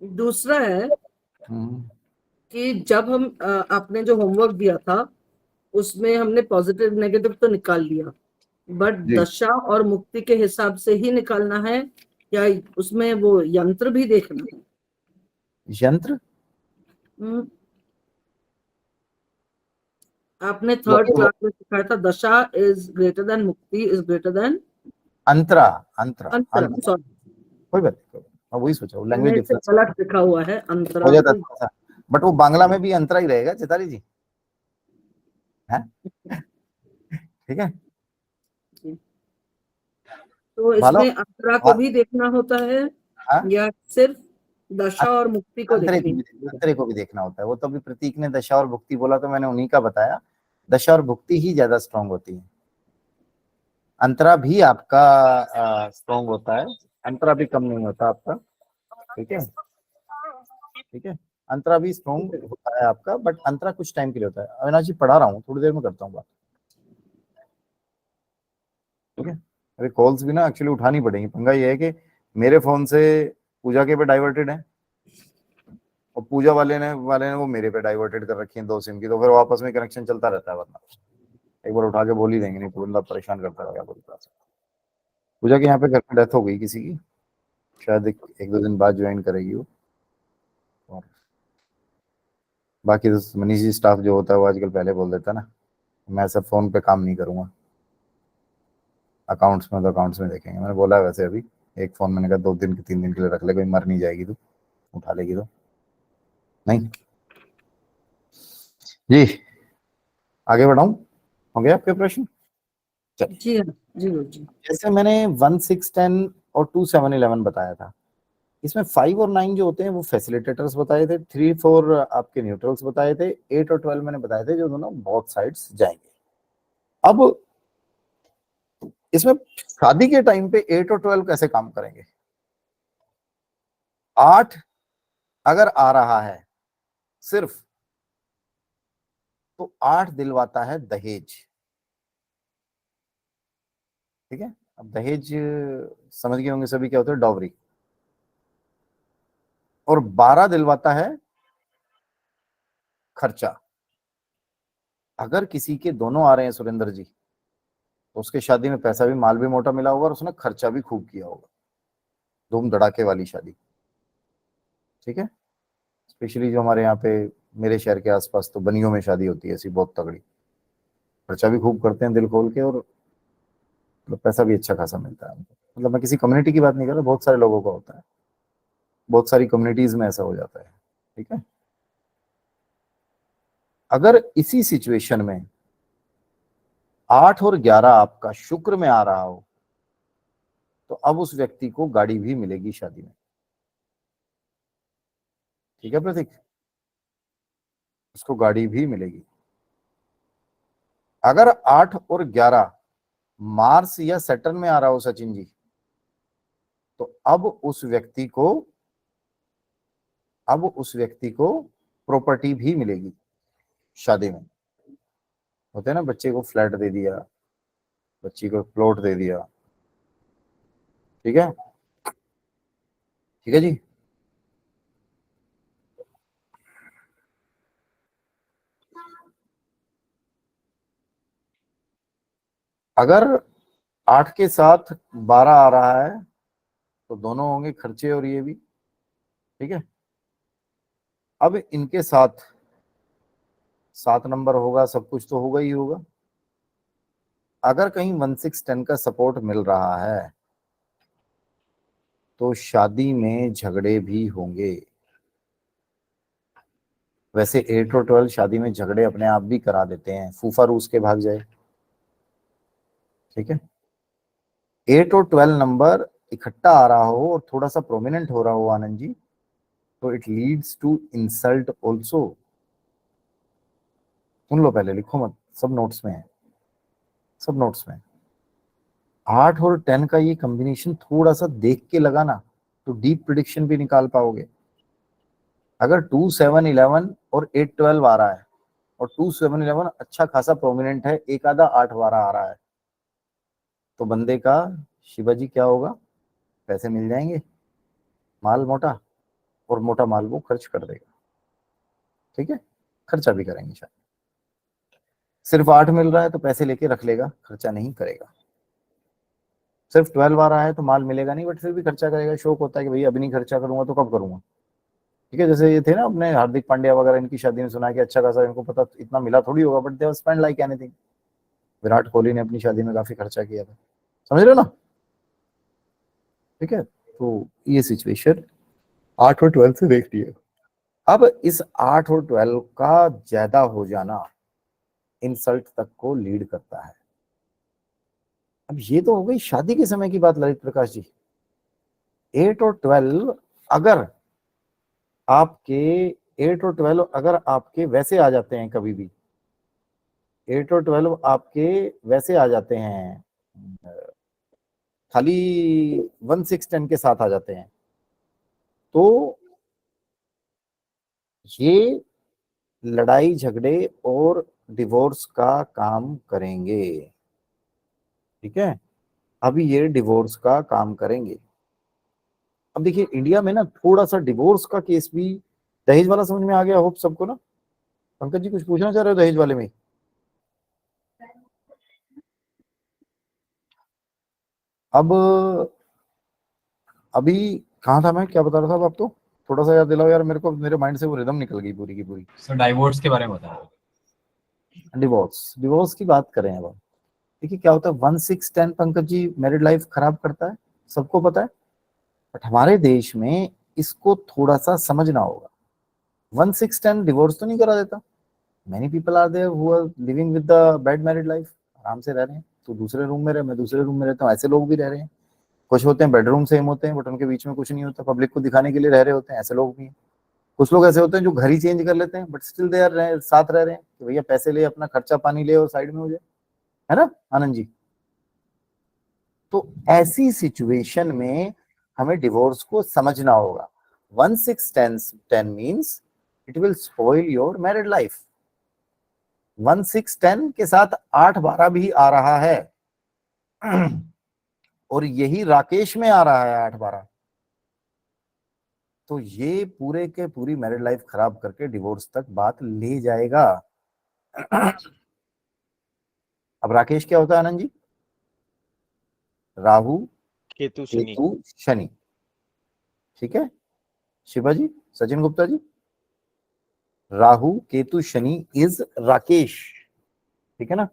दूसरा है कि जब हम आपने जो होमवर्क दिया था उसमें हमने पॉजिटिव नेगेटिव तो निकाल लिया, बट दशा और मुक्ति के हिसाब से ही निकालना है या उसमें वो यंत्र भी देखना है? यंत्र? आपने थर्ड क्लास में सिखाया था दशा इज ग्रेटर देन मुक्ति is greater than Antara. Antara, sorry कोई बात नहीं, मैं वही सोचा, लैंग्वेज डिफरेंस गलत लिखा हुआ है अंतरा हो जाता था, बट वो बांग्ला में भी अंतरा ही रहेगा चेताली जी, है? ठीक है, तो इसमें अंतरा को भी देखना होता है या सिर्फ दशा और मुक्ति को अंतरे को भी देखना होता है। वो तो अभी प्रतीक ने दशा और भुक्ति बोला तो मैंने उन्हीं का बताया, दशा और भुक्ति ही ज्यादा स्ट्रॉन्ग होती है, अंतरा भी आपका स्ट्रॉन्ग होता है, अंतरा भी कम नहीं होता आपका। ठीक है, ठीक है, अंतरा भी स्ट्रॉन्ग होता है आपका, बट अंतरा कुछ टाइम के लिए होता है। अविनाश जी पढ़ा रहा हूँ, थोड़ी देर में करता हूँ बात, ठीक है? अरे कॉल्स भी ना एक्चुअली उठानी पड़ेगी, पंगा ये है कि मेरे फोन से पूजा के पे डाइवर्टेड है और पूजा वाले ने वो मेरे पे डाइवर्टेड कर रखी है 2 सिम की, तो फिर आपस में कनेक्शन चलता रहता है, वरना एक बार उठा के बोल ही देंगे, नहीं तो बंदा परेशान करता रहेगा पूरी तरह से। पूजा के यहाँ पे घर में डेथ हो गई किसी की, शायद 1-2 दिन बाद ज्वाइन करेगी वो। और बाकी तो मनीष जी स्टाफ जो होता है वो आजकल पहले बोल देता है ना, मैं सब फोन पे काम नहीं करूंगा, अकाउंट्स में तो अकाउंट्स में देखेंगे। मैंने बोला वैसे अभी एक फोन मैंने कहा 2 दिन के 3 दिन के लिए रख ले, कोई मर नहीं जाएगी, तू उठा लेगी तो नहीं। जी आगे बढ़ाऊं, हो गया आपके प्रश्न? जी जी। जैसे मैंने 1 6 10 और 2 7 11 बताया था, इसमें 5 और 9 जो होते हैं वो फैसिलिटेटर्स बताए थे, 3 4 आपके न्यूट्रल्स बताए थे, 8 और 12 मैंने बताए थे जो दोनों बोथ साइड्स जाएंगे। अब इसमें शादी के टाइम पे 8 और 12 कैसे काम करेंगे? 8 अगर आ रहा है सिर्फ, तो 8 दिलवाता है दहेज। ठीक है, अब दहेज समझ गए होंगे सभी क्या होता है, डॉवरी। और 12 दिलवाता है खर्चा। अगर किसी के दोनों आ रहे हैं सुरेंद्र जी, तो उसके शादी में पैसा भी, माल भी मोटा मिला होगा और उसने खर्चा भी खूब किया होगा। धूम धड़ाके वाली शादी, ठीक है। स्पेशली जो हमारे यहाँ पे मेरे शहर के आसपास तो बनियों में शादी होती है ऐसी बहुत तगड़ी, खर्चा भी खूब करते हैं दिल खोल के, और मतलब पैसा भी अच्छा खासा मिलता है उनको। मतलब मैं किसी कम्युनिटी की बात नहीं कर रहा, बहुत सारे लोगों का होता है, बहुत सारी कम्युनिटीज में ऐसा हो जाता है, ठीक है। अगर इसी सिचुएशन में 8 और 11 आपका शुक्र में आ रहा हो तो अब उस व्यक्ति को गाड़ी भी मिलेगी शादी में, ठीक है प्रतीक, उसको गाड़ी भी मिलेगी। अगर 8 और 11 मार्स या सैटर्न में आ रहा हो सचिन जी, तो अब उस व्यक्ति को प्रॉपर्टी भी मिलेगी शादी में। होते हैं ना, बच्चे को फ्लैट दे दिया, बच्ची को प्लॉट दे दिया, ठीक है, ठीक है जी। अगर 8 के साथ 12 आ रहा है तो दोनों होंगे खर्चे और ये भी, ठीक है। अब इनके साथ 7 नंबर होगा, सब कुछ तो होगा ही होगा। अगर कहीं 1610 का सपोर्ट मिल रहा है तो शादी में झगड़े भी होंगे। वैसे 8 और 12 शादी में झगड़े अपने आप भी करा देते हैं, फूफा रूस के भाग जाए, ठीक है। 8 और 12 नंबर इकट्ठा आ रहा हो और थोड़ा सा प्रोमिनेंट हो रहा हो आनंद जी, तो it leads to insult also. सुन लो, पहले लिखो मत, सब नोट्स में है, सब नोट्स में। 8 और 10 का ये कॉम्बिनेशन थोड़ा सा देख के लगाना तो डीप प्रिडिक्शन भी निकाल पाओगे। अगर 2 7 11 और 8 12 आ रहा है और 2 7 11 अच्छा खासा प्रोमिनेंट है, एक आधा 8 12 आ रहा है, तो बंदे का शिवाजी क्या होगा, पैसे मिल जाएंगे, माल मोटा, और मोटा माल वो खर्च कर देगा, ठीक है, खर्चा भी करेंगे शायद। सिर्फ 8 मिल रहा है तो पैसे लेके रख लेगा, खर्चा नहीं करेगा। सिर्फ 12 आ रहा है तो माल मिलेगा नहीं, बट फिर भी खर्चा करेगा। शौक होता है कि भाई अभी नहीं खर्चा करूंगा तो कब करूंगा, ठीक है। जैसे ये थे ना अपने हार्दिक पांड्या वगैरह, इनकी शादी में सुना कि अच्छा खासा इनको पता इतना मिला थोड़ी होगा, but they spend like anything. Virat Kohli ने अपनी शादी में काफी खर्चा किया था, समझ रहे हो ना, ठीक है। तो ये सिचुएशन 8 और 12 से देखती है। अब इस 8 और 12 का ज्यादा हो जाना इंसल्ट तक को लीड करता है। अब ये तो हो गई शादी के समय की बात ललित प्रकाश जी। 8 और 12 अगर आपके 8 और 12 अगर आपके वैसे आ जाते हैं, कभी भी 8 और 12 आपके वैसे आ जाते हैं, खाली 1 6 10 के साथ आ जाते हैं, तो ये लड़ाई झगड़े और डिवोर्स का काम करेंगे, ठीक है। अभी ये डिवोर्स का काम करेंगे। अब देखिए इंडिया में ना थोड़ा सा डिवोर्स का केस भी, दहेज वाला समझ में आ गया होप सबको ना। पंकज जी कुछ पूछना चाह रहे हो दहेज वाले में? अब अभी कहाँ था मैं, क्या बता रहा था अब आप तो थोड़ा सा याद दिलाओ यार मेरे को, मेरे माइंड से वो रिदम निकल गई पूरी की पूरी। सर डाइवोर्स के बारे में बता रहा डिवोर्स की बात करें अब। देखिए क्या होता है, 1 6 10 पंकज जी मैरिड लाइफ खराब करता है, सबको पता है, बट हमारे देश में इसको थोड़ा सा समझना होगा। 1 6 10 डिवोर्स तो नहीं करा देता। Many people are there who are living with the bad married life, आराम से रह रहे हैं, तो दूसरे रूम में रहे, मैं दूसरे रूम में रहता हूँ, ऐसे लोग भी रह रहे हैं। कुछ होते हैं बेडरूम सेम होते हैं बट उनके बीच में कुछ नहीं होता, पब्लिक को दिखाने के लिए रह रहे होते हैं, ऐसे लोग भी हैं। कुछ लोग ऐसे होते हैं जो घर ही चेंज कर लेते हैं बट स्टिल दे आर साथ रह रहे हैं कि भैया पैसे ले, अपना खर्चा पानी ले और साइड में हो जाए, है ना आनंद जी। तो ऐसी सिचुएशन में हमें डिवोर्स को समझना होगा। 1 6 10 means it will spoil your married life. 1 6 10 के साथ 8 12 भी आ रहा है और यही राकेश में आ रहा है 8 12, तो ये पूरे के पूरी मैरिड लाइफ खराब करके डिवोर्स तक बात ले जाएगा। अब राकेश क्या होता है आनंद जी? राहु केतु शनि। केतु शनि, ठीक है शिवा जी, सचिन गुप्ता जी, राहु केतु शनि इज राकेश, ठीक है ना।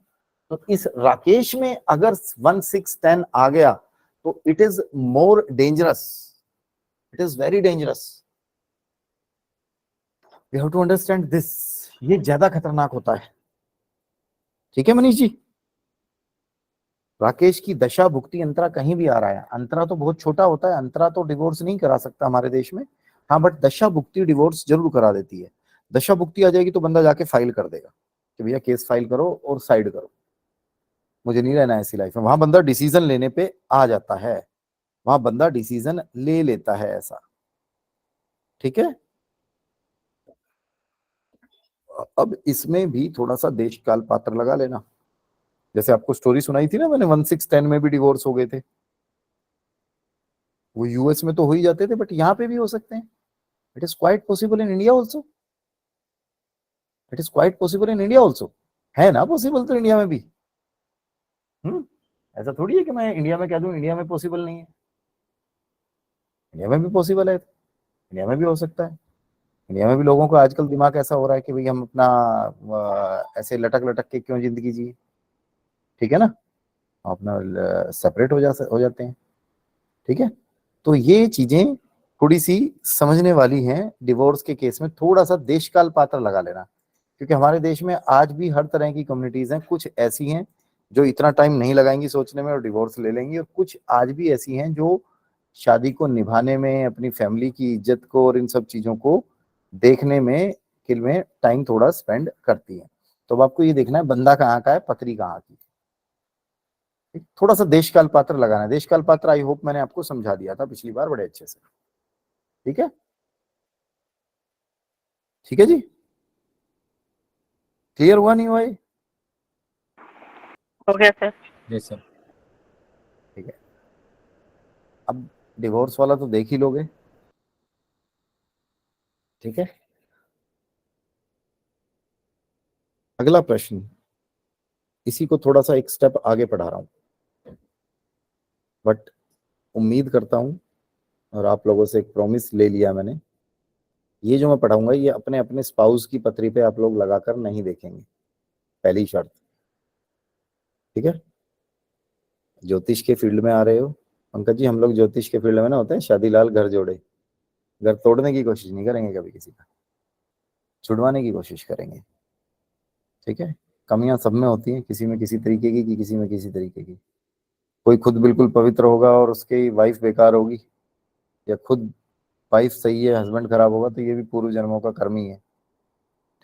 तो इस राकेश में अगर 1 6 10 आ गया तो it is more dangerous, it is very dangerous, we have to understand this, ये ज्यादा खतरनाक होता है, ठीक है मनीष जी। राकेश की दशा भुक्ति अंतरा कहीं भी आ रहा है, अंतरा तो बहुत छोटा होता है, अंतरा तो डिवोर्स नहीं करा सकता हमारे देश में, हाँ बट दशा भुक्ति डिवोर्स जरूर करा देती है। दशा भुक्ति आ जाएगी तो बंदा जाके फाइल कर देगा कि भैया केस फाइल करो और साइड करो, मुझे नहीं रहना ऐसी लाइफ में, वहां बंदा डिसीजन लेने पे आ जाता है, वहां बंदा डिसीजन ले लेता है ऐसा, ठीक है। अब इसमें भी थोड़ा सा देश काल पात्र लगा लेना, जैसे आपको स्टोरी सुनाई थी ना मैंने 1 6 10 में भी डिवोर्स हो गए थे, वो यूएस में तो हो ही जाते थे बट यहाँ पे भी हो सकते हैं, it is quite possible in India also, it is quite possible in India also, है ना पॉसिबल तो इंडिया में भी। ऐसा थोड़ी है कि मैं इंडिया में कह दूं इंडिया में पॉसिबल नहीं है, इंडिया में भी पॉसिबल है, इंडिया में भी हो सकता है। इंडिया में भी लोगों का आजकल दिमाग ऐसा हो रहा है कि भाई हम अपना ऐसे लटक लटक के क्यों जिंदगी जिए, ठीक है ना, अपना सेपरेट हो जाते हैं, ठीक है। तो ये चीजें थोड़ी सी समझने वाली हैं, डिवोर्स के केस में थोड़ा सा देशकाल पात्र लगा लेना, क्योंकि हमारे देश में आज भी हर तरह की कम्युनिटीज हैं, कुछ ऐसी हैं जो इतना टाइम नहीं लगाएंगी सोचने में और डिवोर्स ले लेंगी, और कुछ आज भी ऐसी हैं जो शादी को निभाने में, अपनी फैमिली की इज्जत को और इन सब चीजों को देखने में किल में टाइम थोड़ा स्पेंड करती हैं। तो अब आपको ये देखना है बंदा कहाँ का है, पत्री कहाँ की, थोड़ा सा देशकाल पात्र लगाना है। देशकाल पात्र आई होप मैंने आपको समझा दिया था पिछली बार बड़े अच्छे से, ठीक है, ठीक है जी, क्लियर हुआ नहीं हुआ ये? हो गया सर। जी सर। ठीक है, अब डिवोर्स वाला तो देख ही लोगे, ठीक है। अगला प्रश्न, इसी को थोड़ा सा एक स्टेप आगे पढ़ा रहा हूं, बट उम्मीद करता हूं और आप लोगों से एक प्रॉमिस ले लिया मैंने, ये जो मैं पढ़ाऊंगा ये अपने अपने स्पाउस की पत्री पे आप लोग लगाकर नहीं देखेंगे, पहली शर्त, ठीक है। ज्योतिष के फील्ड में आ रहे हो पंकज जी, हम लोग ज्योतिष के फील्ड में ना होते हैं शादीलाल घर जोड़े, घर तोड़ने की कोशिश नहीं करेंगे कभी किसी का, छुड़वाने की कोशिश करेंगे, ठीक है। कमियां सब में होती हैं, किसी में किसी तरीके की, किसी में किसी तरीके की, कोई खुद बिल्कुल पवित्र होगा और उसकी वाइफ बेकार होगी, या खुद वाइफ सही है हस्बैंड खराब होगा, तो ये भी पूर्व जन्मों का कर्म ही है,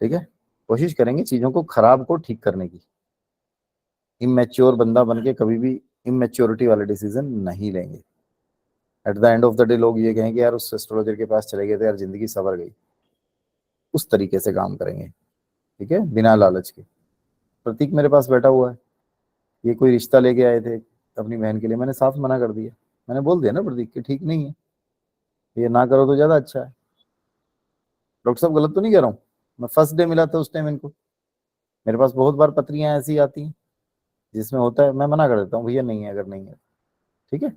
ठीक है। कोशिश करेंगे चीजों को खराब को ठीक करने की, इमेच्योर बंदा बन के कभी भी इमेच्योरिटी वाले डिसीजन नहीं लेंगे। At the end of the day लोग ये कहेंगे यार उस एस्ट्रोलॉजर के पास चले गए थे यार जिंदगी संवर गई, उस तरीके से काम करेंगे, ठीक है, बिना लालच के। प्रतीक मेरे पास बैठा हुआ है, ये कोई रिश्ता लेके आए थे अपनी बहन के लिए, मैंने साफ मना कर दिया, मैंने बोल दिया ना प्रतीक कि ठीक नहीं है, ये ना करो तो ज्यादा अच्छा है। डॉक्टर साहब गलत तो नहीं कह रहा हूँ, मैं फर्स्ट डे मिला था उस टाइम इनको, मेरे पास बहुत बार पत्रियां ऐसी आती हैं जिसमें होता है, मैं मना कर देता हूँ भैया नहीं है, अगर नहीं है ठीक है।